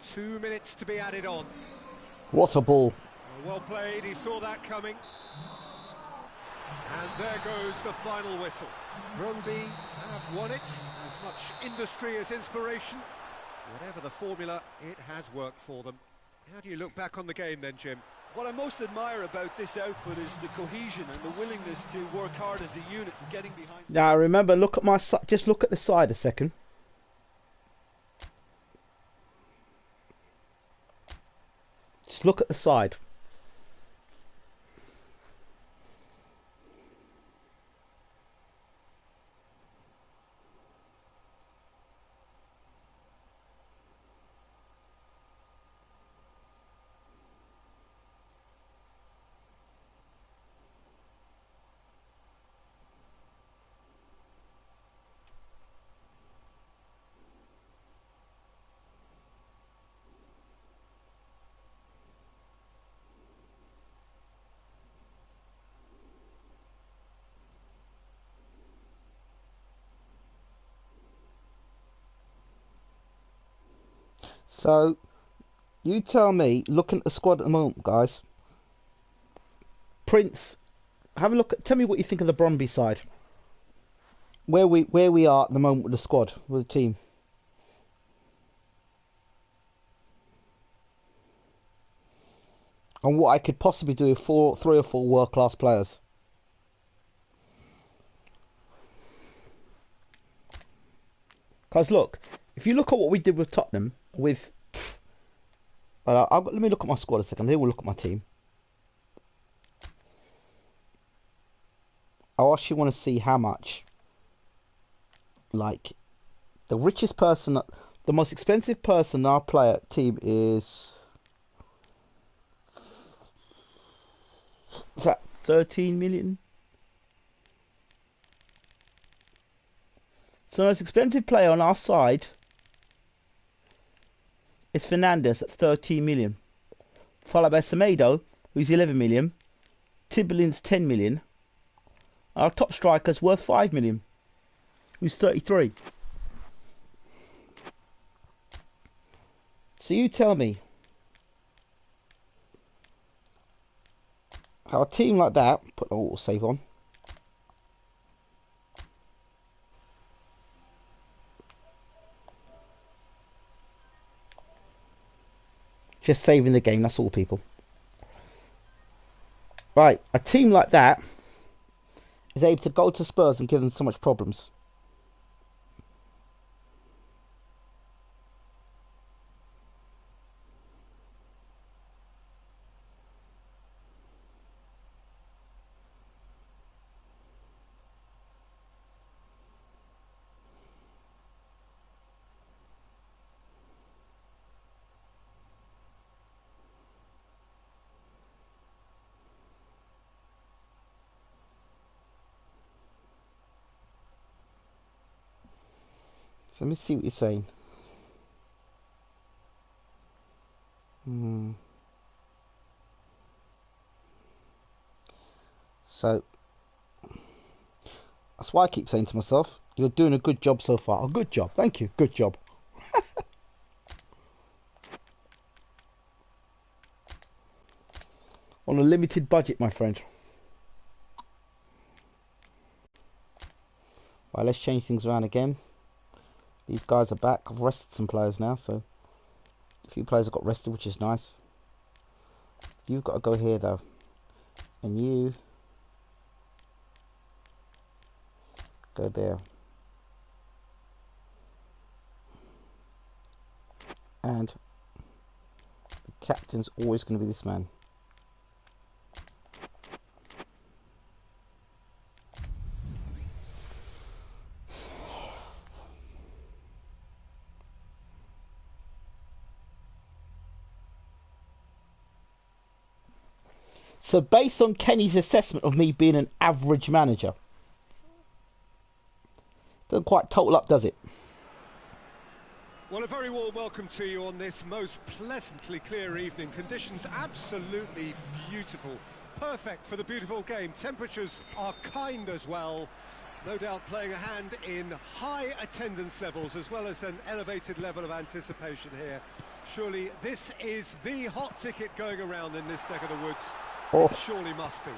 Speaker 2: Two minutes to be added on.
Speaker 1: What a ball.
Speaker 2: Well played, he saw that coming. And there goes the final whistle. BRONDBY have won it. As much industry as inspiration. Whatever the formula, it has worked for them. How do you look back on the game then, Jim?
Speaker 3: What I most admire about this outfit is the cohesion and the willingness to work hard as a unit and getting behind.
Speaker 1: Now remember, look at my just look at the side a second. Just look at the side. So, you tell me, looking at the squad at the moment, guys. Prince, have a look at. Tell me what you think of the BRONDBY side. Where we are at the moment with the squad, with the team. And what I could possibly do with 3 or 4 world-class players. Because look, if you look at what we did with Tottenham, with... let me look at my squad a second, then we'll look at my team. I actually want to see how much, like, the richest person, the most expensive person in our player team is that 13 million? So the most expensive player on our side is Fernandes at 13 million. Followed by Semedo, who's 11 million. Tiberlin's 10 million. Our top striker's worth 5 million. Who's 33. So you tell me how a team like that, put an autosave on, just saving the game, that's all, people. Right, a team like that is able to go to Spurs and give them so much problems. So let me see what you're saying. So that's why I keep saying to myself, you're doing a good job so far. A good job. Thank you. Good job. On a limited budget, my friend. Right, let's change things around again. These guys are back. I've rested some players now, so a few players have got rested, which is nice. You've got to go here though, and you go there, and the captain's always going to be this man. So based on Kenny's assessment of me being an average manager, doesn't quite total up, does it?
Speaker 2: Well, a very warm welcome to you on this most pleasantly clear evening. Conditions absolutely beautiful. Perfect for the beautiful game. Temperatures are kind as well. No doubt playing a hand in high attendance levels as well as an elevated level of anticipation here. Surely this is the hot ticket going around in this neck of the woods.
Speaker 1: Oh.
Speaker 2: It surely must be.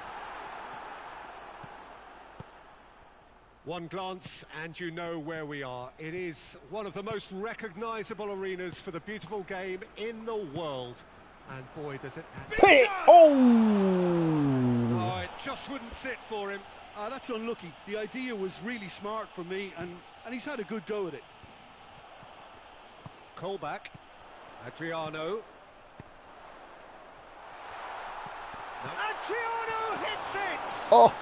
Speaker 2: One glance and you know where we are. It is one of the most recognisable arenas for the beautiful game in the world. And boy, does it have...
Speaker 1: Hit it! Oh!
Speaker 2: Oh, it just wouldn't sit for him.
Speaker 3: That's unlucky. The idea was really smart for me, and he's had a good go at it.
Speaker 2: Colback. Adriano. No. Adriano hits it!
Speaker 1: Oh!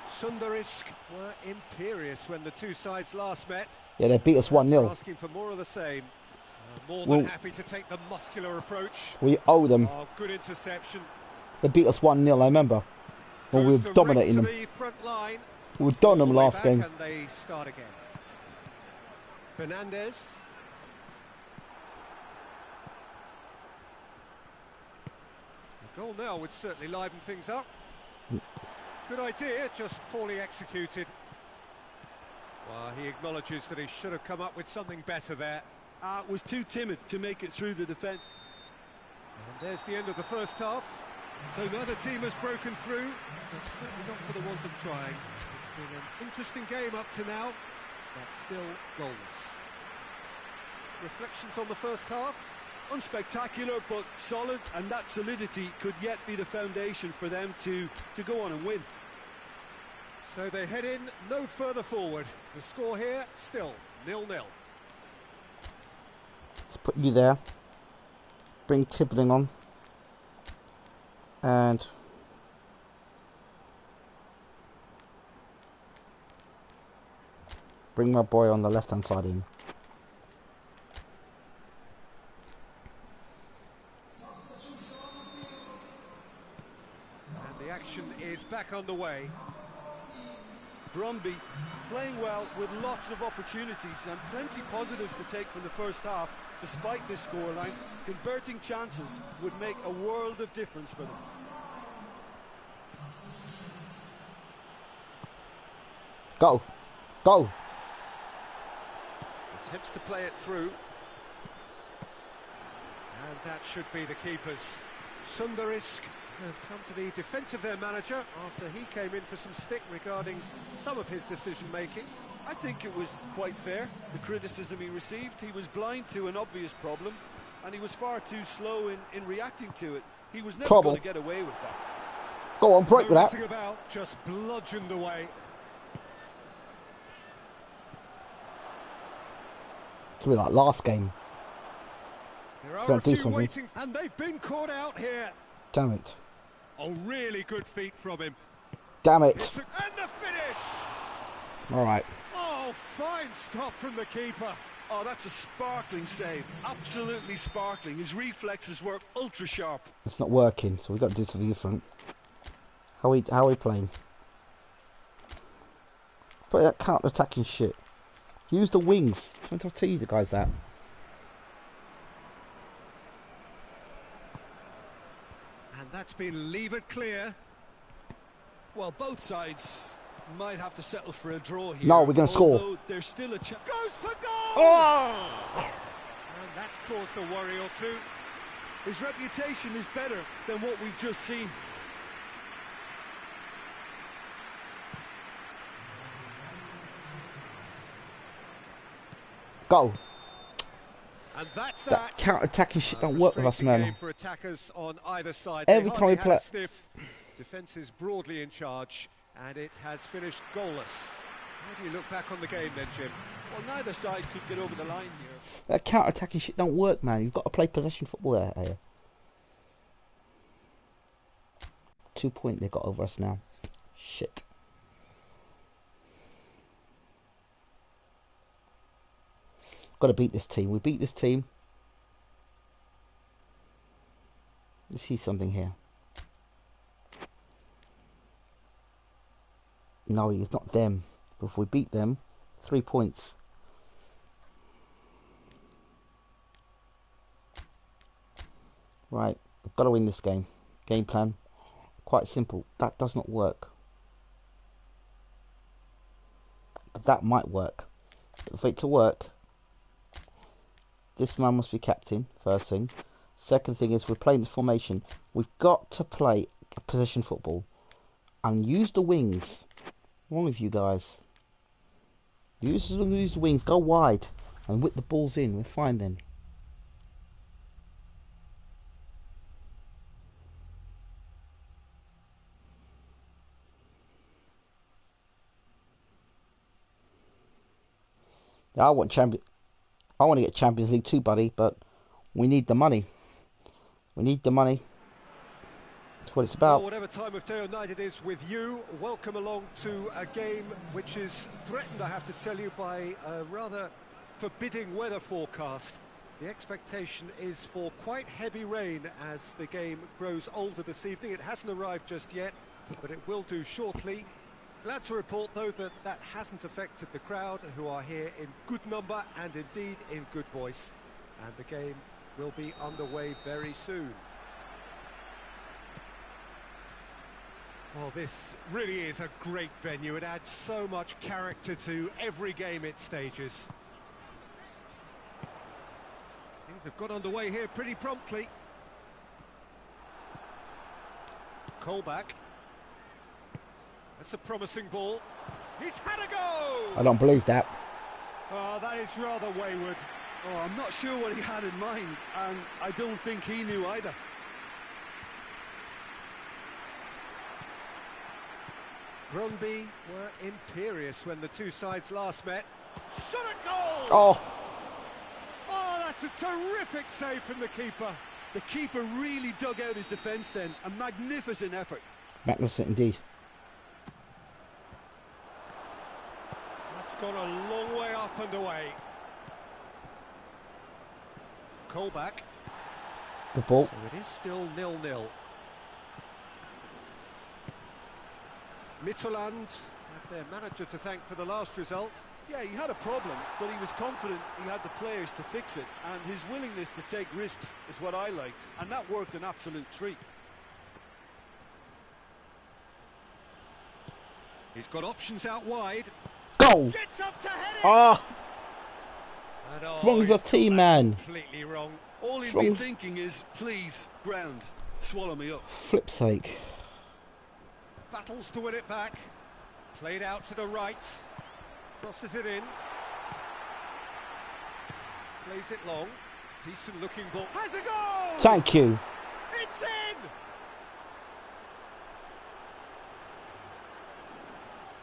Speaker 2: Sundarisk were imperious when the two sides last met.
Speaker 1: Yeah, they beat us 1-0.
Speaker 2: Asking for more of the same. More than happy to take the muscular approach.
Speaker 1: We owe them.
Speaker 2: Oh, good interception.
Speaker 1: They beat us 1-0, I remember. Well, we were dominating them.
Speaker 2: The front line.
Speaker 1: We were dominating them last game.
Speaker 2: And they start again. Fernandez. The goal now would certainly liven things up. Good idea, just poorly executed. Well, he acknowledges that he should have come up with something better there.
Speaker 3: Was too timid to make it through the defence.
Speaker 2: And there's the end of the first half. So neither team has broken through, but certainly not for the want of trying. It's been an interesting game up to now, but still goalless. Reflections on the first half?
Speaker 3: Unspectacular, but solid, and that solidity could yet be the foundation for them to go on and win.
Speaker 2: So they head in no further forward. The score here, still 0-0.
Speaker 1: Let's put you there. Bring Tibbling on. And bring my boy on the left-hand side in.
Speaker 2: And the action is back on the way.
Speaker 3: Brondby playing well with lots of opportunities and plenty positives to take from the first half. Despite this scoreline, converting chances would make a world of difference for them.
Speaker 1: Go! Go!
Speaker 2: Attempts to play it through. And that should be the keepers. Sundarisk have come to the defence of their manager after he came in for some stick regarding some of his decision-making.
Speaker 3: I think it was quite fair, the criticism he received. He was blind to an obvious problem, and he was far too slow in reacting to it. He was never going to get away with that.
Speaker 1: Go on, break with that.
Speaker 2: About, just bludgeoned away.
Speaker 1: Could be like last game.
Speaker 2: There are a few waiting, and they've been caught out here.
Speaker 1: Damn it.
Speaker 2: Oh, really good feet from him.
Speaker 1: Damn it.
Speaker 2: And the finish!
Speaker 1: Alright.
Speaker 2: Oh, fine stop from the keeper.
Speaker 3: Oh, that's a sparkling save. Absolutely sparkling. His reflexes work ultra sharp.
Speaker 1: It's not working, so we've got to do something different. How are we playing? Put that counter-attacking shit. Use the wings. I'm trying to tell you the guys that.
Speaker 2: And that's been levered clear.
Speaker 3: Well, both sides might have to settle for a draw here.
Speaker 1: No, we're going to score.
Speaker 3: There's still a chance.
Speaker 2: Goes for goal!
Speaker 1: Oh!
Speaker 2: And that's caused a worry or two.
Speaker 3: His reputation is better than what we've just seen.
Speaker 1: Go.
Speaker 2: And that's
Speaker 1: That counter-attacking shit don't work with us,
Speaker 2: Frustrating
Speaker 1: man.
Speaker 2: game for attackers on either side.
Speaker 1: Every
Speaker 2: They
Speaker 1: time we
Speaker 2: hardly
Speaker 1: play-
Speaker 2: had a sniff. Defence is broadly in charge, and it has finished goalless. How do you look back on the game then, Jim?
Speaker 3: Well, neither side could get over the line here.
Speaker 1: That counter-attacking shit don't work, man. You've got to play possession football there. 2 point they got over us now. Shit. Got to beat this team. We beat this team. Let's see something here. No, it's not them. But if we beat them, 3 points. Right, we've got to win this game. Game plan, quite simple. That does not work. But that might work. But for it to work, this man must be captain, first thing. Second thing is, we're playing this formation. We've got to play possession football and use the wings. What's wrong with you guys? Use the wings, go wide and whip the balls in. We're fine then. I want to get Champions League too, buddy, but we need the money. We need the money. That's what it's about.
Speaker 2: Well, whatever time of day or night it is with you, welcome along to a game which is threatened, I have to tell you, by a rather forbidding weather forecast. The expectation is for quite heavy rain as the game grows older this evening. It hasn't arrived just yet, but it will do shortly. Glad to report, though, that that hasn't affected the crowd, who are here in good number and indeed in good voice. And the game will be underway very soon. Well, this really is a great venue. It adds so much character to every game it stages. Things have got underway here pretty promptly. Colback. That's a promising ball. He's had a go!
Speaker 1: I don't believe that.
Speaker 2: Oh, that is rather wayward.
Speaker 3: Oh, I'm not sure what he had in mind, and I don't think he knew either.
Speaker 2: BRONDBY were imperious when the two sides last met. Shot at goal!
Speaker 1: Oh,
Speaker 2: Oh, that's a terrific save from the keeper.
Speaker 3: The keeper really dug out his defence then. A magnificent effort.
Speaker 1: magnificent indeed.
Speaker 2: That's gone a long way up and away. Colback.
Speaker 1: Good ball.
Speaker 2: So it is still 0-0. Midtjylland have their manager to thank for the last result.
Speaker 3: Yeah, he had a problem, but he was confident he had the players to fix it, and his willingness to take risks is what I liked, and that worked an absolute treat.
Speaker 2: He's got options out wide.
Speaker 1: Goal!
Speaker 2: Gets up to head it!
Speaker 1: Ah,
Speaker 2: And,
Speaker 1: what's wrong with your
Speaker 2: he's got
Speaker 1: team,
Speaker 2: that
Speaker 1: man?
Speaker 2: Completely wrong.
Speaker 3: All he'd
Speaker 1: Wrong.
Speaker 3: be thinking is, please, ground, swallow me up.
Speaker 1: flip's sake.
Speaker 2: Battles to win it back. Played out to the right. Crosses it in. Plays it long. Decent looking ball. Has a goal!
Speaker 1: Thank you.
Speaker 2: It's in!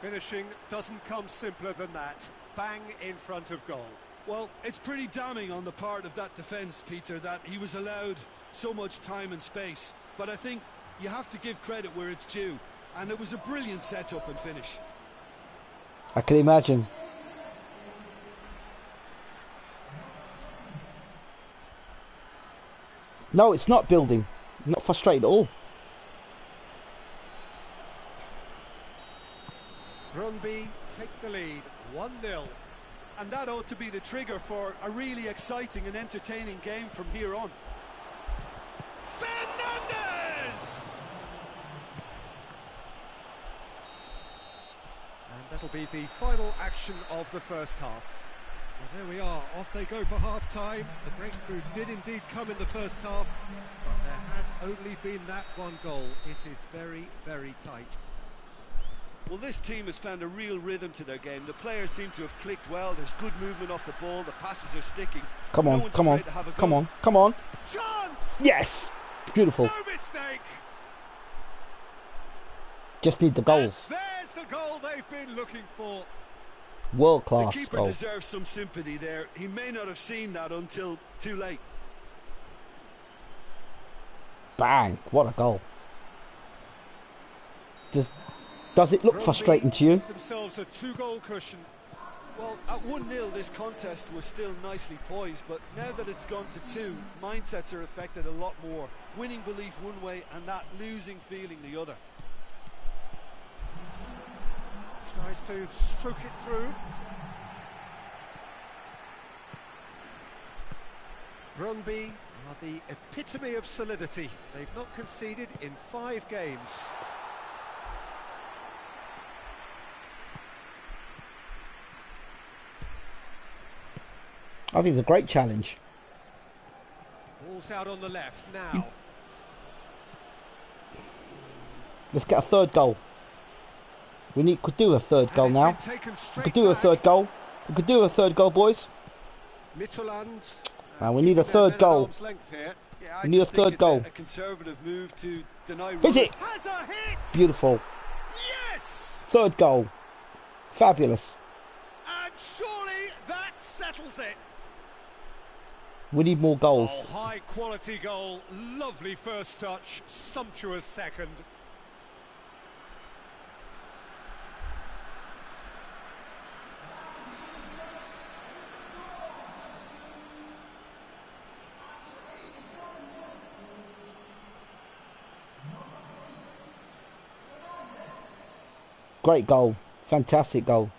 Speaker 2: Finishing doesn't come simpler than that. Bang in front of goal.
Speaker 3: Well, it's pretty damning on the part of that defence, Peter, that he was allowed so much time and space. But I think you have to give credit where it's due. And it was a brilliant setup and finish.
Speaker 1: I can imagine. No, it's not building. I'm not frustrated at all.
Speaker 2: BRONDBY take the lead, 1-0.
Speaker 3: And that ought to be the trigger for a really exciting and entertaining game from here on.
Speaker 2: Fernandes! That'll be the final action of the first half. Well, there we are, off they go for half-time. The breakthrough did indeed come in the first half, but there has only been that one goal. It is very, very tight.
Speaker 3: Well, this team has found a real rhythm to their game. The players seem to have clicked well. There's good movement off the ball. The passes are sticking.
Speaker 1: Come
Speaker 3: No
Speaker 1: on,
Speaker 3: one's
Speaker 1: come on,
Speaker 3: afraid to have a
Speaker 1: come
Speaker 3: go.
Speaker 1: on, come on.
Speaker 2: Chance!
Speaker 1: Yes! Beautiful.
Speaker 2: No mistake!
Speaker 1: Just need the goals.
Speaker 2: And there's the goal they've been looking for.
Speaker 1: World
Speaker 3: The
Speaker 1: class
Speaker 3: keeper
Speaker 1: goal.
Speaker 3: deserves some sympathy there. He may not have seen that until too late.
Speaker 1: Bang! What a goal. Does it look
Speaker 2: Brondby
Speaker 1: frustrating to you?
Speaker 2: themselves a 2-goal cushion.
Speaker 3: Well, at 1-0 this contest was still nicely poised, but now that it's gone to 2, mindsets are affected a lot more. Winning belief one way and that losing feeling the other.
Speaker 2: Tries to stroke it through. Brondby are the epitome of solidity. They've not conceded in 5 games.
Speaker 1: I think it's a great challenge.
Speaker 2: Ball's out on the left now.
Speaker 1: Let's get a third goal. Could do a third goal
Speaker 2: And
Speaker 1: now.
Speaker 2: it's been taken
Speaker 1: We
Speaker 2: straight
Speaker 1: could do a
Speaker 2: back.
Speaker 1: third goal. We could do a third goal, boys.
Speaker 2: Mittelland.
Speaker 1: We need a
Speaker 2: keeping their
Speaker 1: third
Speaker 2: men at
Speaker 1: goal.
Speaker 2: arm's length here.
Speaker 3: Yeah,
Speaker 1: We need a
Speaker 3: just think
Speaker 1: third
Speaker 3: it's
Speaker 1: goal.
Speaker 3: a conservative move to deny
Speaker 1: Hit
Speaker 3: runners.
Speaker 1: it!
Speaker 2: Has a hit!
Speaker 1: Beautiful.
Speaker 2: Yes!
Speaker 1: Third goal. Fabulous.
Speaker 2: And surely that settles it.
Speaker 1: We need more goals.
Speaker 2: Oh, high quality goal. Lovely first touch. Sumptuous second.
Speaker 1: Great goal. Fantastic goal.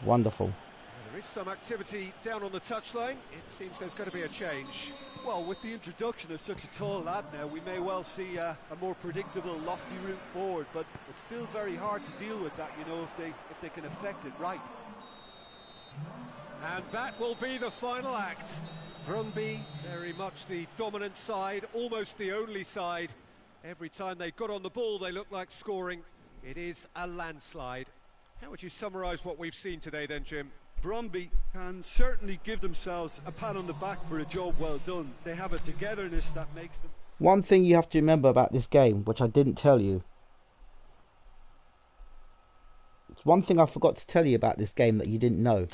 Speaker 1: Wonderful.
Speaker 2: There is some activity down on the touchline. It seems there's going to be a change.
Speaker 3: Well, with the introduction of such a tall lad now, we may well see a more predictable, lofty route forward, but it's still very hard to deal with that, you know, if they can affect it right.
Speaker 2: And that will be the final act. Brondby, very much the dominant side, almost the only side. Every time they got on the ball, they looked like scoring. It is a landslide. How would you summarise what we've seen today then, Jim?
Speaker 3: Brondby can certainly give themselves a pat on the back for a job well done. They have a togetherness that makes them...
Speaker 1: One thing you have to remember about this game, which I didn't tell you. It's one thing I forgot to tell you about this game that you didn't know.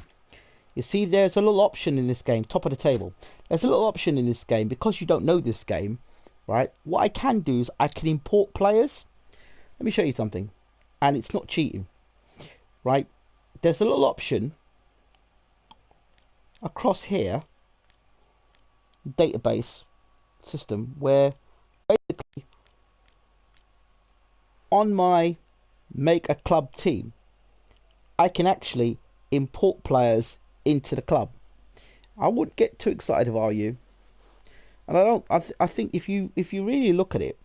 Speaker 1: You see, there's a little option in this game, top of the table. There's a little option in this game, because you don't know this game, right? What I can do is I can import players. Let me show you something. And it's not cheating, right? There's a little option across here, database system, where basically on my make a club team, I can actually import players into the club. I wouldn't get too excited if I were you. And I think if you really look at it,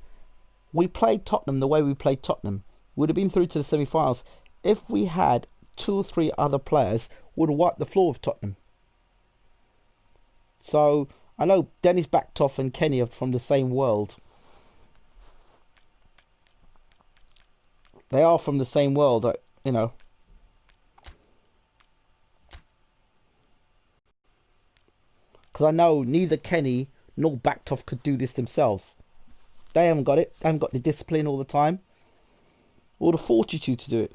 Speaker 1: we played Tottenham the way we played Tottenham. Would have been through to the semi-finals if we had 2 or 3 other players would have wiped the floor with Tottenham. So I know Dennis Backtoff and Kenny are from the same world. They are from the same world, you know. Because I know neither Kenny nor Backtoff could do this themselves. They haven't got it. They haven't got the discipline all the time, or the fortitude to do it.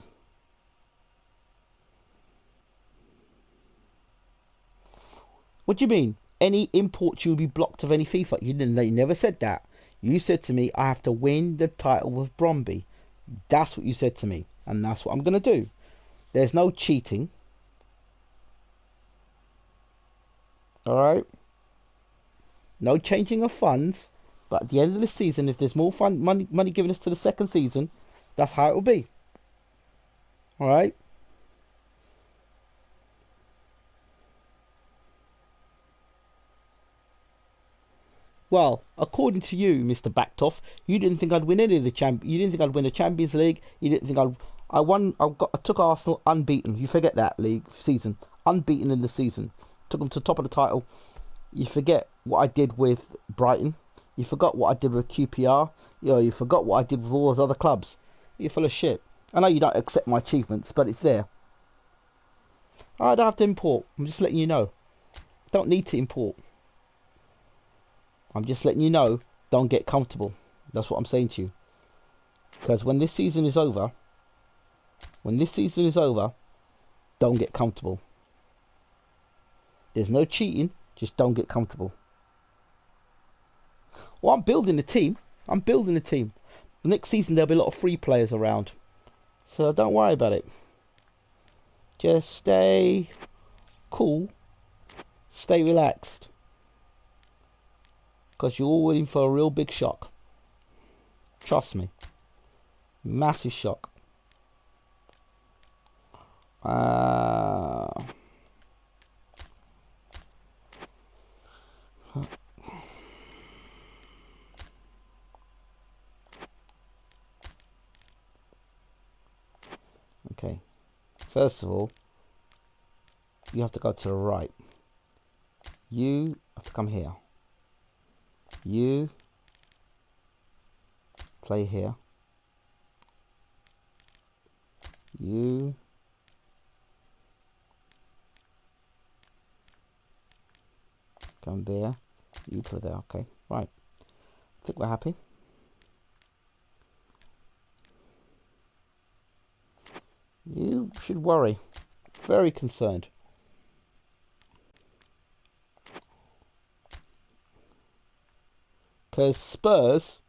Speaker 1: What do you mean? Any import you will be blocked of any FIFA? You never said that. You said to me, I have to win the title with Brondby. That's what you said to me, and that's what I'm going to do. There's no cheating. Alright? No changing of funds. But at the end of the season, if there's more money given us to the second season, that's how it will be. Alright? Well, according to you, Mr. Backtoff, you didn't think I'd win any of the You didn't think I'd win the Champions League. You didn't think I'd. I won. I took Arsenal unbeaten. You forget that league season, unbeaten in the season. Took them to the top of the title. You forget what I did with Brighton. You forgot what I did with QPR. You forgot what I did with all those other clubs. You're full of shit. I know you don't accept my achievements, but it's there. I don't have to import. I'm just letting you know. Don't need to import. I'm just letting you know, don't get comfortable. That's what I'm saying to you. Because when this season is over, don't get comfortable. There's no cheating, just don't get comfortable. Well, I'm building a team. The next season there'll be a lot of free players around. So don't worry about it. Just stay cool. Stay relaxed. Because you're all waiting for a real big shock. Trust me. Massive shock. Okay. First of all, you have to go to the right. You have to come here. You play here. You come there. You play there. Okay, right. I think we're happy. You should worry. Very concerned. Because Spurs,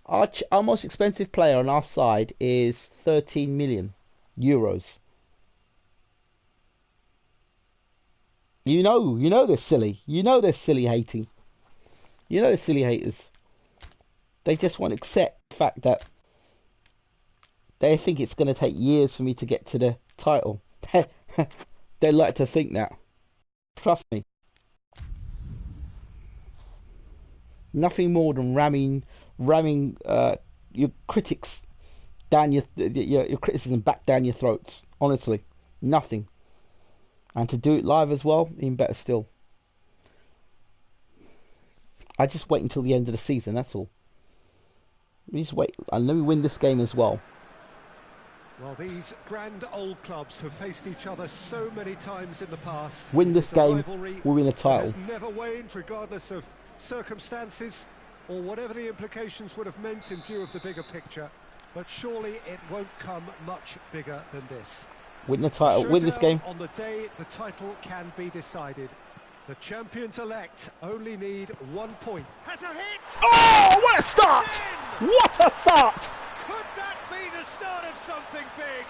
Speaker 1: our most expensive player on our side is 13 million euros. You know they're silly. You know they're silly hating. You know they're silly haters. They just won't accept the fact that they think it's going to take years for me to get to the title. They like to think that. Trust me. Nothing more than ramming your critics down your criticism back down your throats. Honestly, nothing. And to do it live as well, even better still. I just wait until the end of the season. That's all. We just wait, and let me win this game as well.
Speaker 2: Well, these grand old clubs have faced each other so many times in the past.
Speaker 1: Win this game, we'll win a title.
Speaker 2: Has never waned, regardless of circumstances or whatever the implications would have meant in view of the bigger picture. But surely it won't come much bigger than this.
Speaker 1: Win the title, win this game.
Speaker 2: On the day the title can be decided. The champions-elect only need 1 point. Has a hit!
Speaker 1: Oh, what a start! What a start!
Speaker 2: Could that be the start of something big?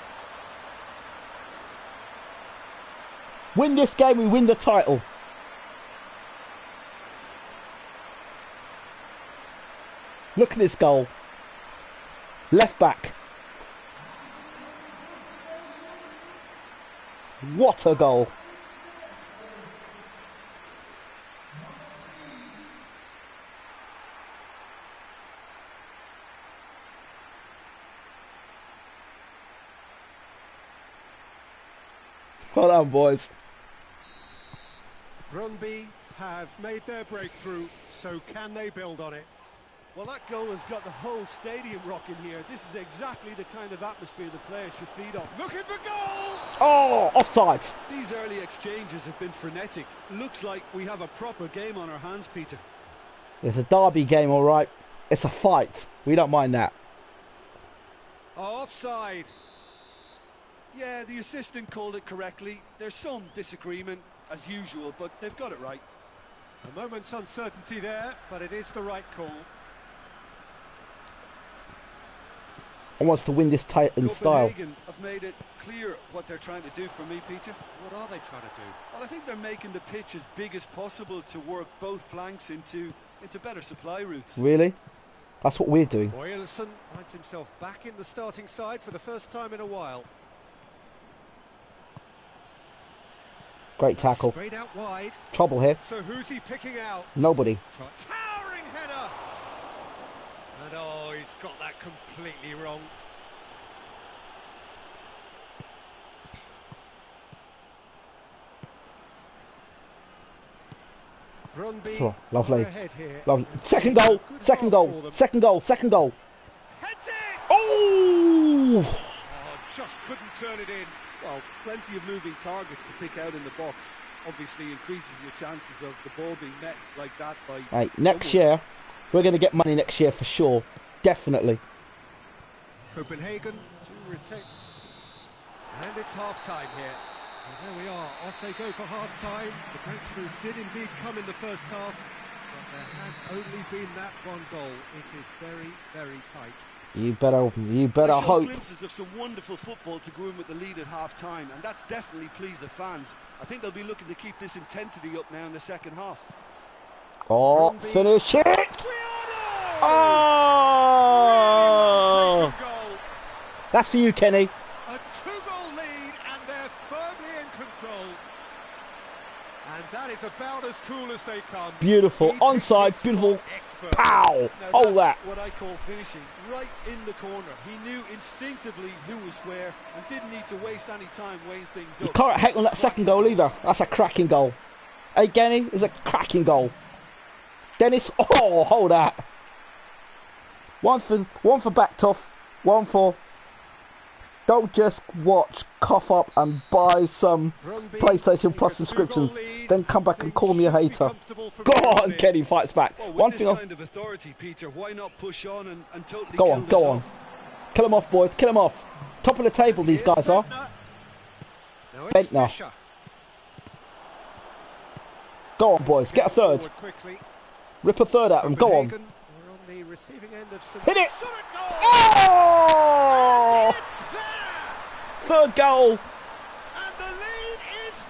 Speaker 1: Win this game, we win the title. Look at this goal. Left back. What a goal. Well done, boys.
Speaker 2: BRONDBY have made their breakthrough, so can they build on it?
Speaker 3: Well, that goal has got the whole stadium rocking here. This is exactly the kind of atmosphere the players should feed on.
Speaker 2: Looking for goal!
Speaker 1: Oh, offside.
Speaker 3: These early exchanges have been frenetic. Looks like we have a proper game on our hands, Peter.
Speaker 1: It's a derby game, all right. It's a fight. We don't mind that.
Speaker 2: Oh, offside.
Speaker 3: Yeah, the assistant called it correctly. There's some disagreement, as usual, but they've got it right.
Speaker 2: A moment's uncertainty there, but it is the right call.
Speaker 1: I wants to win this title in style.
Speaker 3: Copenhagen have made it clear what they're trying to do for me, Peter.
Speaker 2: What are they trying to do?
Speaker 3: Well, I think they're making the pitch as big as possible to work both flanks into better supply routes.
Speaker 1: Really? That's what we're doing.
Speaker 2: Boylsson finds himself back in the starting side for the first time in a while.
Speaker 1: Great tackle.
Speaker 2: Straight out wide.
Speaker 1: Trouble here.
Speaker 2: So who's he picking out?
Speaker 1: Nobody.
Speaker 2: Towering header. And oh, he's got that completely wrong. BRONDBY
Speaker 1: Oh, lovely.
Speaker 2: ahead here.
Speaker 1: Lovely. Second goal.
Speaker 2: Good
Speaker 1: Second
Speaker 2: half
Speaker 1: goal.
Speaker 2: for them.
Speaker 1: Second goal. Second goal.
Speaker 2: Heads it!
Speaker 1: Oh!
Speaker 2: Oh, just couldn't turn it in.
Speaker 3: Well, plenty of moving targets to pick out in the box. Obviously increases your chances of the ball being met like that by...
Speaker 1: Right, next
Speaker 3: someone.
Speaker 1: year, we're going to get money next year for sure. Definitely.
Speaker 2: Copenhagen to retain. And it's half-time here. And there we are, off they go for half-time. The breakthrough did indeed come in the first half, but there has only been that one goal. It is very, very tight.
Speaker 1: You better
Speaker 3: I showed
Speaker 1: hope.
Speaker 3: glimpses of some wonderful football to go in with the lead at half-time, and that's definitely pleased the fans. I think they'll be looking to keep this intensity up now in the second half.
Speaker 1: Oh,
Speaker 2: BRONDBY.
Speaker 1: finish it!
Speaker 2: Adriano!
Speaker 1: Oh!
Speaker 2: Really goal.
Speaker 1: That's for you, Kenny.
Speaker 2: A two-goal lead, and they're firmly in control. And that is about as cool as they come.
Speaker 1: Beautiful.
Speaker 2: He
Speaker 1: Onside,
Speaker 2: picks his
Speaker 1: beautiful.
Speaker 2: spot expert.
Speaker 1: Pow!
Speaker 3: Now
Speaker 1: Hold
Speaker 3: that's
Speaker 1: that.
Speaker 3: what I call finishing, right in the corner. He knew instinctively who was where and didn't need to waste any time weighing things
Speaker 1: You
Speaker 3: up.
Speaker 1: can't hate on that second goal either. That's a cracking goal. Hey, Kenny, it's a cracking goal. Dennis, oh, hold that. One for Backtoff, one for... Don't just watch, cough up and buy some
Speaker 2: BRONDBY
Speaker 1: PlayStation
Speaker 2: taking
Speaker 1: Plus
Speaker 2: a
Speaker 1: subscriptions,
Speaker 2: two-goal lead.
Speaker 1: then come back and call me a
Speaker 2: Things should be
Speaker 1: hater.
Speaker 2: comfortable from
Speaker 1: Go
Speaker 2: here
Speaker 1: on,
Speaker 2: in.
Speaker 1: Kenny fights back.
Speaker 3: Well, with
Speaker 1: One
Speaker 3: this
Speaker 1: thing off.
Speaker 3: kind of authority, Peter, why not push on and totally
Speaker 1: Go
Speaker 3: kill
Speaker 1: on,
Speaker 3: this
Speaker 1: go on.
Speaker 3: off?
Speaker 1: Kill them off, boys, kill them off. Top of the table, these
Speaker 2: Here's
Speaker 1: guys are.
Speaker 2: Bentner. Now it's
Speaker 1: Bentner.
Speaker 2: Fischer.
Speaker 1: Go on, boys, get a third.
Speaker 2: Forward quickly.
Speaker 1: Rip a third at them, go on.
Speaker 2: Copenhagen are on the receiving end of some
Speaker 1: Hit it!
Speaker 2: shot at goal.
Speaker 1: Oh!
Speaker 2: It's there!
Speaker 1: Third goal.
Speaker 2: And the lead is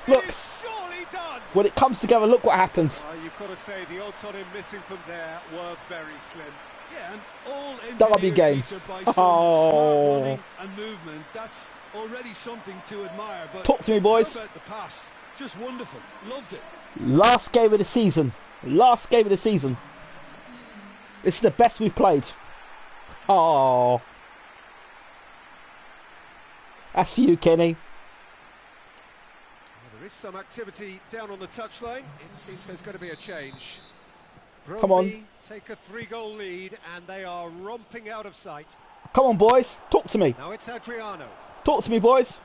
Speaker 2: 3.
Speaker 1: Look.
Speaker 2: It is surely done.
Speaker 1: When it comes together, look what happens.
Speaker 2: You've got to say the odds on him missing from there were very slim.
Speaker 3: Yeah, and all
Speaker 1: Derby
Speaker 3: engineered,
Speaker 1: game.
Speaker 3: Peter, by some
Speaker 1: Oh.
Speaker 3: smart running and movement. That's already something to admire. But
Speaker 1: Talk to me, boys.
Speaker 3: how about the pass? Just wonderful. Loved it.
Speaker 1: Last game of the season. Last game of the season. This is the best we've played. Oh. That's for you, Kenny.
Speaker 2: Well, there is some activity down on the touchline. It seems there's going to be a change.
Speaker 1: Come on.
Speaker 2: BRONDBY take a 3-goal lead and they are romping out of sight.
Speaker 1: Come on, boys. Talk to me.
Speaker 2: Now it's Adriano.
Speaker 1: Talk to me, boys.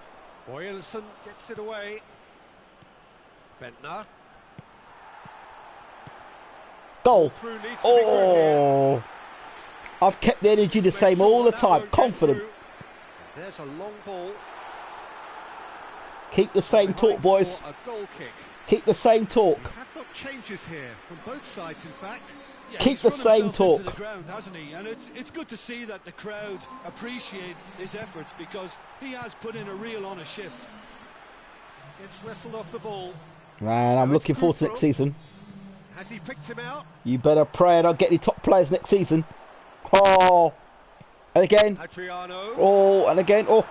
Speaker 2: Boylsson gets it away. Bentner.
Speaker 1: Goal.
Speaker 2: Through needs to be good here.
Speaker 1: Oh. I've kept the energy the
Speaker 2: Make
Speaker 1: same
Speaker 2: sure
Speaker 1: all the
Speaker 2: that
Speaker 1: time.
Speaker 2: won't get
Speaker 1: Confident.
Speaker 2: through. There's a long ball.
Speaker 1: Keep the same
Speaker 2: Behind
Speaker 1: talk, boys.
Speaker 2: for a goal kick.
Speaker 1: Keep the same talk.
Speaker 2: We have got changes here from both sides, in fact.
Speaker 3: Yeah,
Speaker 1: Keep
Speaker 3: he's
Speaker 1: the
Speaker 3: run
Speaker 1: same
Speaker 3: himself
Speaker 1: talk.
Speaker 3: into the ground, hasn't he? And it's good to see that the crowd appreciate his efforts because he has put in a real honest shift.
Speaker 2: Gets wrestled off the ball.
Speaker 1: Man, I'm
Speaker 2: Now it's
Speaker 1: looking forward to next
Speaker 2: Kufro.
Speaker 1: season.
Speaker 2: Has he picked him out?
Speaker 1: You better pray I don't get any top players next season. Oh. And again.
Speaker 2: Adriano.
Speaker 1: Oh, and again. Oh.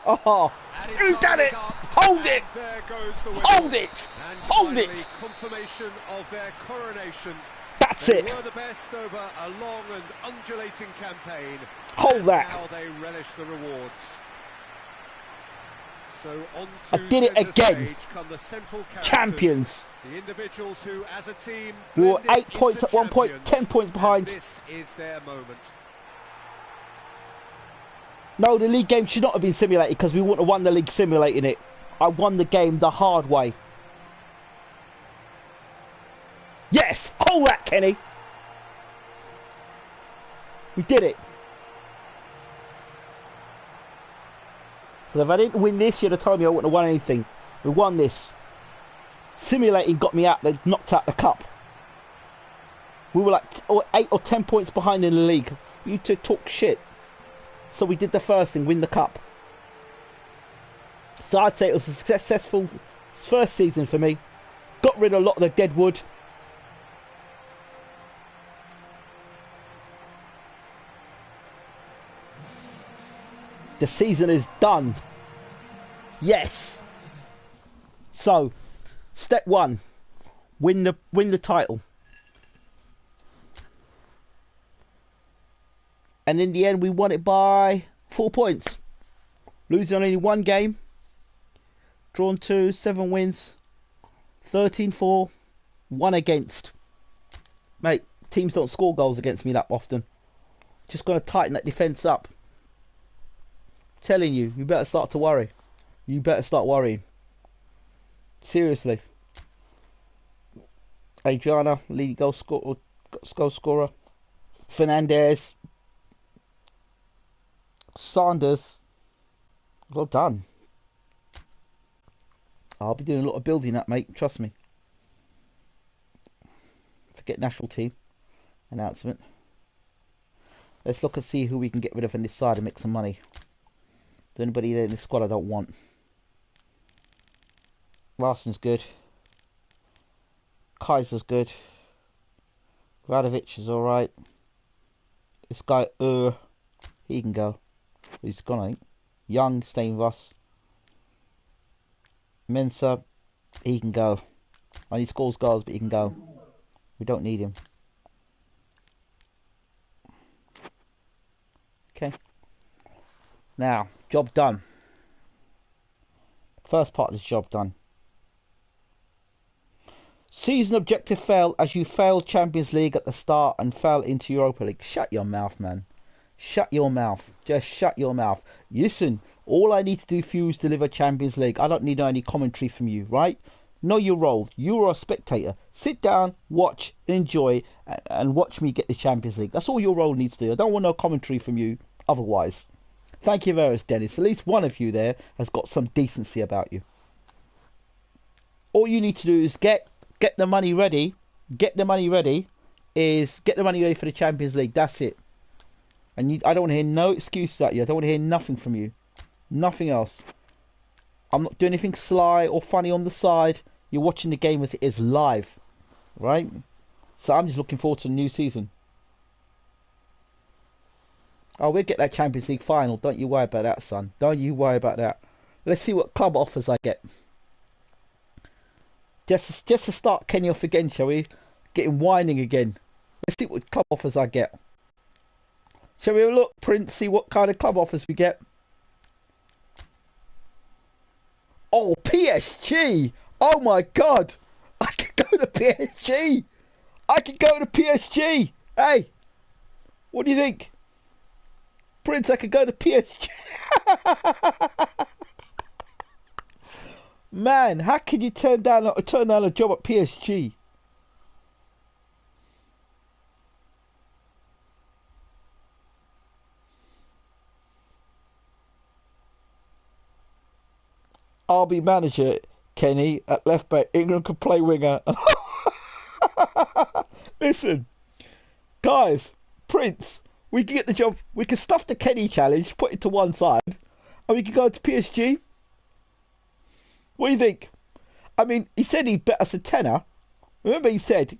Speaker 1: Oh.
Speaker 2: And his
Speaker 1: Who
Speaker 2: time
Speaker 1: done
Speaker 2: is
Speaker 1: it?
Speaker 2: up.
Speaker 1: Hold
Speaker 2: And
Speaker 1: it.
Speaker 2: there goes the whistle.
Speaker 1: Hold it.
Speaker 2: And
Speaker 1: Hold
Speaker 2: finally,
Speaker 1: it.
Speaker 2: confirmation of their coronation.
Speaker 1: That's
Speaker 2: They
Speaker 1: it.
Speaker 2: were the best over a long and undulating campaign.
Speaker 1: Hold
Speaker 2: And
Speaker 1: that.
Speaker 2: now they relish the rewards. So on
Speaker 1: I
Speaker 2: to
Speaker 1: did it
Speaker 2: centre
Speaker 1: again.
Speaker 2: stage come the central characters,
Speaker 1: Champions.
Speaker 2: the individuals who, as a team,
Speaker 1: We were
Speaker 2: blended
Speaker 1: 8 points
Speaker 2: into
Speaker 1: at one point,
Speaker 2: champions,
Speaker 1: 10 points behind.
Speaker 2: and this is their moment.
Speaker 1: No, the league game should not have been simulated because we wouldn't have won the league simulating it. I won the game the hard way. Yes! Hold that, Kenny! We did it. But if I didn't win this, you'd have told me I wouldn't have won anything. We won this. Simulating got me out, they knocked out the cup. We were like 8 or 10 points behind in the league. You two talk shit. So we did the first thing, win the cup. So I'd say it was a successful first season for me. Got rid of a lot of the dead wood. The season is done. Yes. So, step one, win the title. And in the end, we won it by 4 points. Losing only one game. Drawn 2, 7 wins. 13-4. 1 against. Mate, teams don't score goals against me that often. Just got to tighten that defence up. Telling you, you better start to worry. You better start worrying. Seriously. Adriana, leading goal scorer. Fernandez. Sanders. Well done. I'll be doing a lot of building up, mate. Trust me. Forget national team announcement. Let's look and see who we can get rid of on this side and make some money. Is there anybody there in this squad I don't want? Larsen's good. Kaiser's good. Radovic is alright. This guy, he can go. He's gone, I think. Young, staying with us. Mensah, he can go. And he scores goals, but he can go. We don't need him. Okay. Now, job done. First part of this job done. Season objective failed as you failed Champions League at the start and fell into Europa League. Shut your mouth, man. Shut your mouth. Just shut your mouth. Listen, all I need to do for you is deliver Champions League. I don't need any commentary from you, right? Know your role. You are a spectator. Sit down, watch, enjoy, and watch me get the Champions League. That's all your role needs to do. I don't want no commentary from you otherwise. Thank you very much, Dennis. At least one of you there has got some decency about you. All you need to do is get the money ready. Get the money ready for the Champions League. That's it. And I don't want to hear no excuses at you. I don't want to hear nothing from you. Nothing else. I'm not doing anything sly or funny on the side. You're watching the game as it is live. Right? So I'm just looking forward to the new season. Oh, we'll get that Champions League final. Don't you worry about that, son. Don't you worry about that. Let's see what club offers I get. Just to start Kenny off again, shall we? Getting whining again. Let's see what club offers I get. Shall we have a look, Prince, see what kind of club offers we get? Oh, PSG! Oh my God! I could go to PSG! I could go to PSG! Hey! What do you think? Prince, I could go to PSG! Man, how can you turn down a job at PSG? I'll be manager, Kenny, at left back. England can play winger. Listen, guys, Prince, we can get the job. We can stuff the Kenny challenge, put it to one side, and we can go to PSG. What do you think? I mean, he said he'd bet us a tenner. Remember,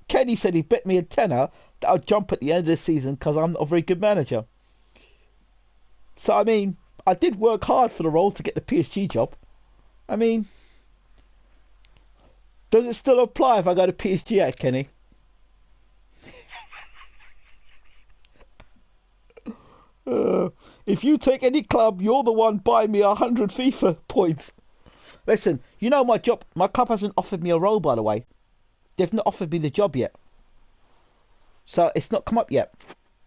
Speaker 1: Kenny said he'd bet me a tenner that I'll jump at the end of the season because I'm not a very good manager. So, I mean, I did work hard for the role to get the PSG job. I mean, does it still apply if I go to PSG at Kenny? If you take any club, you're the one buying me 100 FIFA points. Listen, you know my club hasn't offered me a role, by the way. They've not offered me the job yet. So it's not come up yet.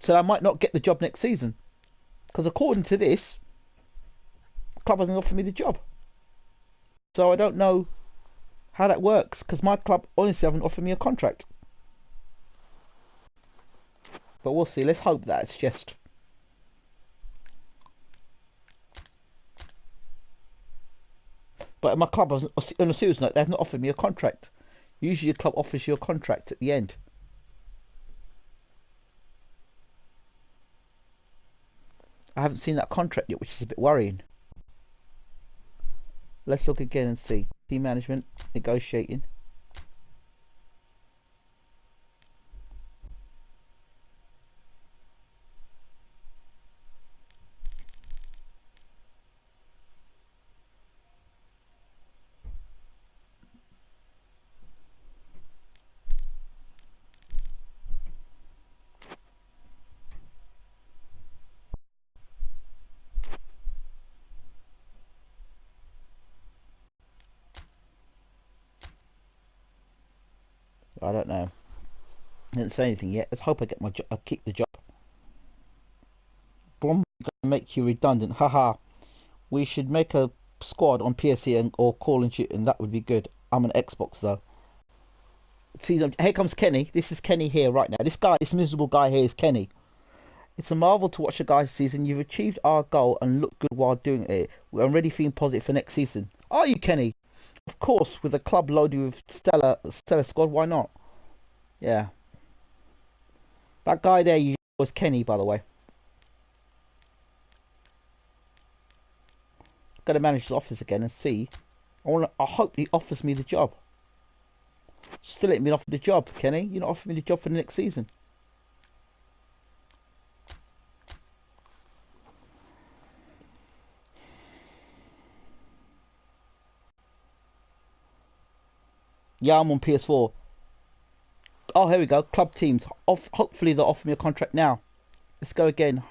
Speaker 1: So I might not get the job next season. Because according to this, the club hasn't offered me the job. So I don't know how that works. Because my club honestly haven't offered me a contract. But we'll see. Let's hope that it's just... But my club, on a serious note, they have not offered me a contract. Usually a club offers you a contract at the end. I haven't seen that contract yet, which is a bit worrying. Let's look again and see. Team management, negotiating. I don't know. I didn't say anything yet. Let's hope I get I keep the job. Bromby gonna make you redundant. Haha. We should make a squad on PSC or call and shoot, and that would be good. I'm an Xbox though. See, here comes Kenny. This is Kenny here right now. This miserable guy here is Kenny. It's a marvel to watch the guys this season. You've achieved our goal and looked good while doing it. We're already feeling positive for next season. Are you, Kenny? Of course, with a club loaded with stellar squad, why not? Yeah. That guy there was Kenny, by the way. Gotta manage his office again and see. I hope he offers me the job. Still ain't been offered the job, Kenny. You're not offering me the job for the next season. Yeah, I'm on PS4. Oh, here we go. Club teams. Hopefully they'll offer me a contract now. Let's go again.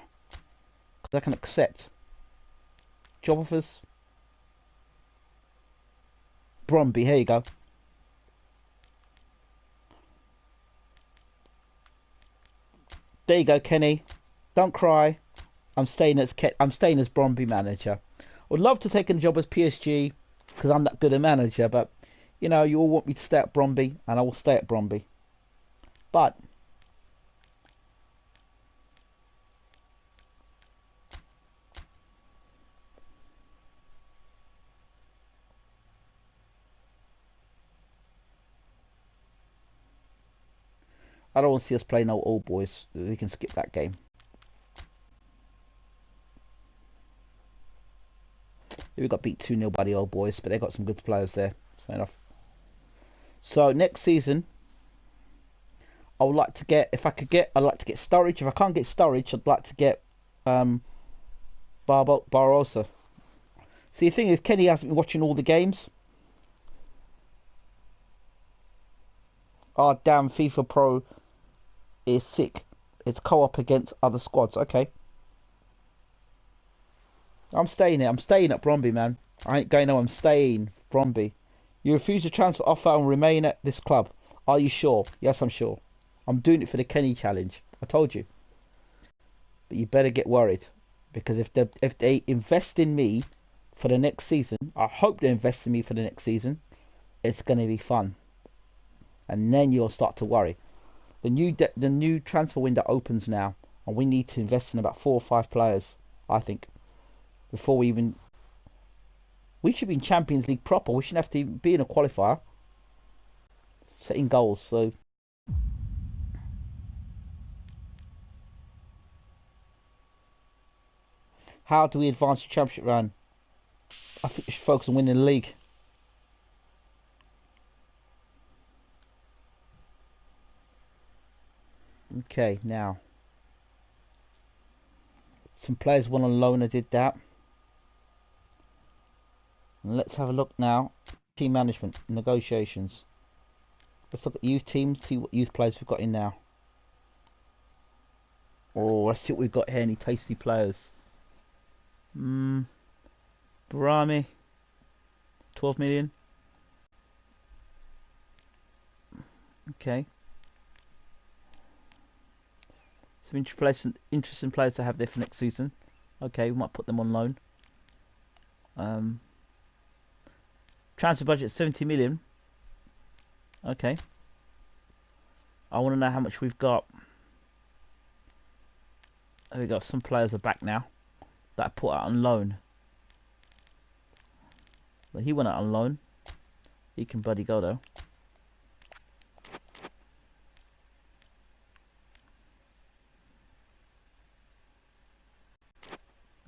Speaker 1: Because I can accept. Job offers. Bromby, here you go. There you go, Kenny. Don't cry. I'm staying as Bromby manager. I would love to take a job as PSG because I'm that good a manager, but you know, you all want me to stay at Bromby, and I will stay at Bromby. But I don't want to see us play no old boys. We can skip that game. We got beat 2-0 by the old boys, but they got some good players there. So enough. So next season, I would like to get, I'd like to get Sturridge. If I can't get Sturridge, I'd like to get Barrosa. See, the thing is, Kenny hasn't been watching all the games. Oh, damn, FIFA Pro is sick. It's co-op against other squads. Okay. I'm staying here. I'm staying at Bromby, man. I ain't going nowhere. I'm staying Bromby. You refuse to transfer offer and remain at this club. Are you sure? Yes, I'm sure. I'm doing it for the Kenny challenge. I told you. But you better get worried. Because if they invest in me for the next season, I hope they invest in me for the next season, it's going to be fun. And then you'll start to worry. The new transfer window opens now. And we need to invest in about 4 or 5 players, I think. Before we should be in Champions League proper. We shouldn't have to be in a qualifier. Setting goals, so how do we advance the championship round? I think we should focus on winning the league. Okay, now some players went on loan. I did that. And let's have a look now. Team management, negotiations. Let's look at youth teams, see what youth players we've got in now. Oh, let's see what we've got here. Any tasty players? Barami, 12 million. Okay. Some interesting players to have there for next season. Okay, we might put them on loan. Transfer budget 70 million. Okay. I want to know how much we've got. There we go. Some players are back now that I put out on loan. But he went out on loan. He can bloody go though.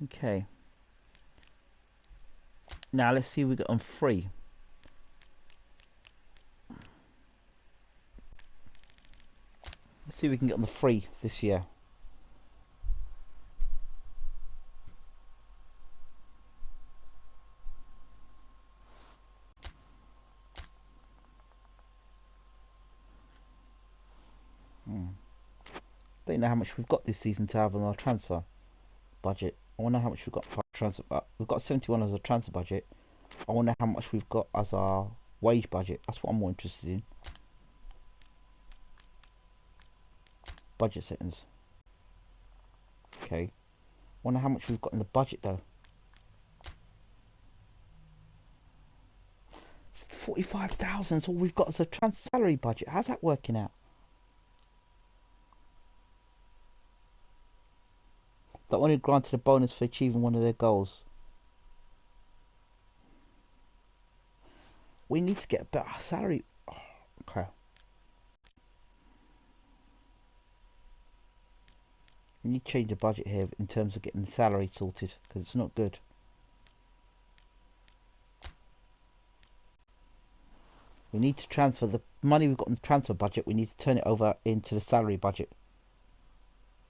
Speaker 1: Okay. Now let's see what we got on free. Let's see if we can get on the free this year. Don't know how much we've got this season to have on our transfer budget. I wonder how much we've got for transfer. We've got 71 as a transfer budget. I wonder how much we've got as our wage budget. That's what I'm more interested in. Budget settings. Okay. Wonder how much we've got in the budget though. 45,000 is all we've got as a salary budget. How's that working out? That only granted a bonus for achieving one of their goals. We need to get a better salary. Oh, okay. We need to change the budget here in terms of getting the salary sorted, because it's not good. We need to transfer the money we've got in the transfer budget. We need to turn it over into the salary budget.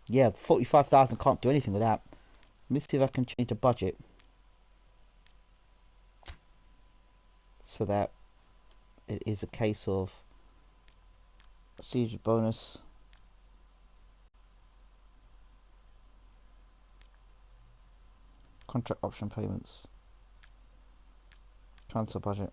Speaker 1: Yeah, 45,000 can't do anything with that. Let me see if I can change the budget so that it is a case of siege bonus. Contract option payments. Transfer budget.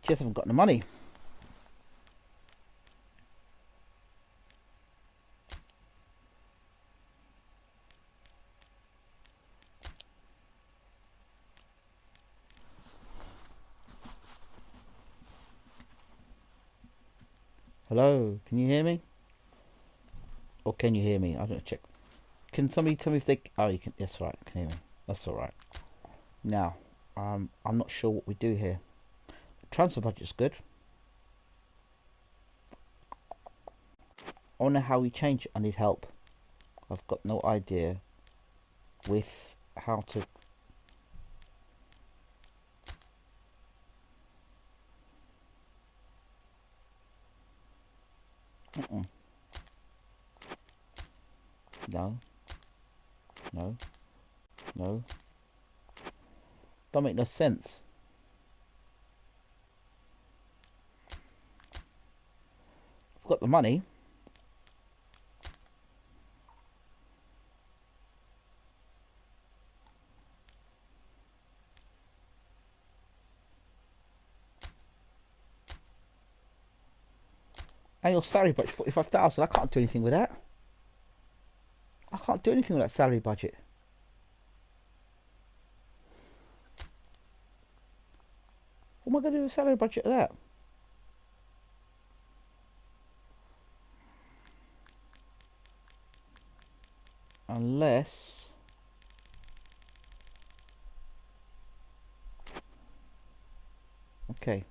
Speaker 1: Just haven't got the money. Hello, can you hear me? Or can you hear me? I don't check. Can somebody tell me if they... Oh, you can... That's right, I can hear me. That's alright. Now, I'm not sure what we do here. Transfer budget's good. I wonder how we change it. I need help. I've got no idea with how to... No. No. No. Don't make no sense. I've got the money. Annual salary budget 45,000. I can't do anything with that. I can't do anything with that salary budget. What am I going to do with a salary budget of that? Unless... Okay.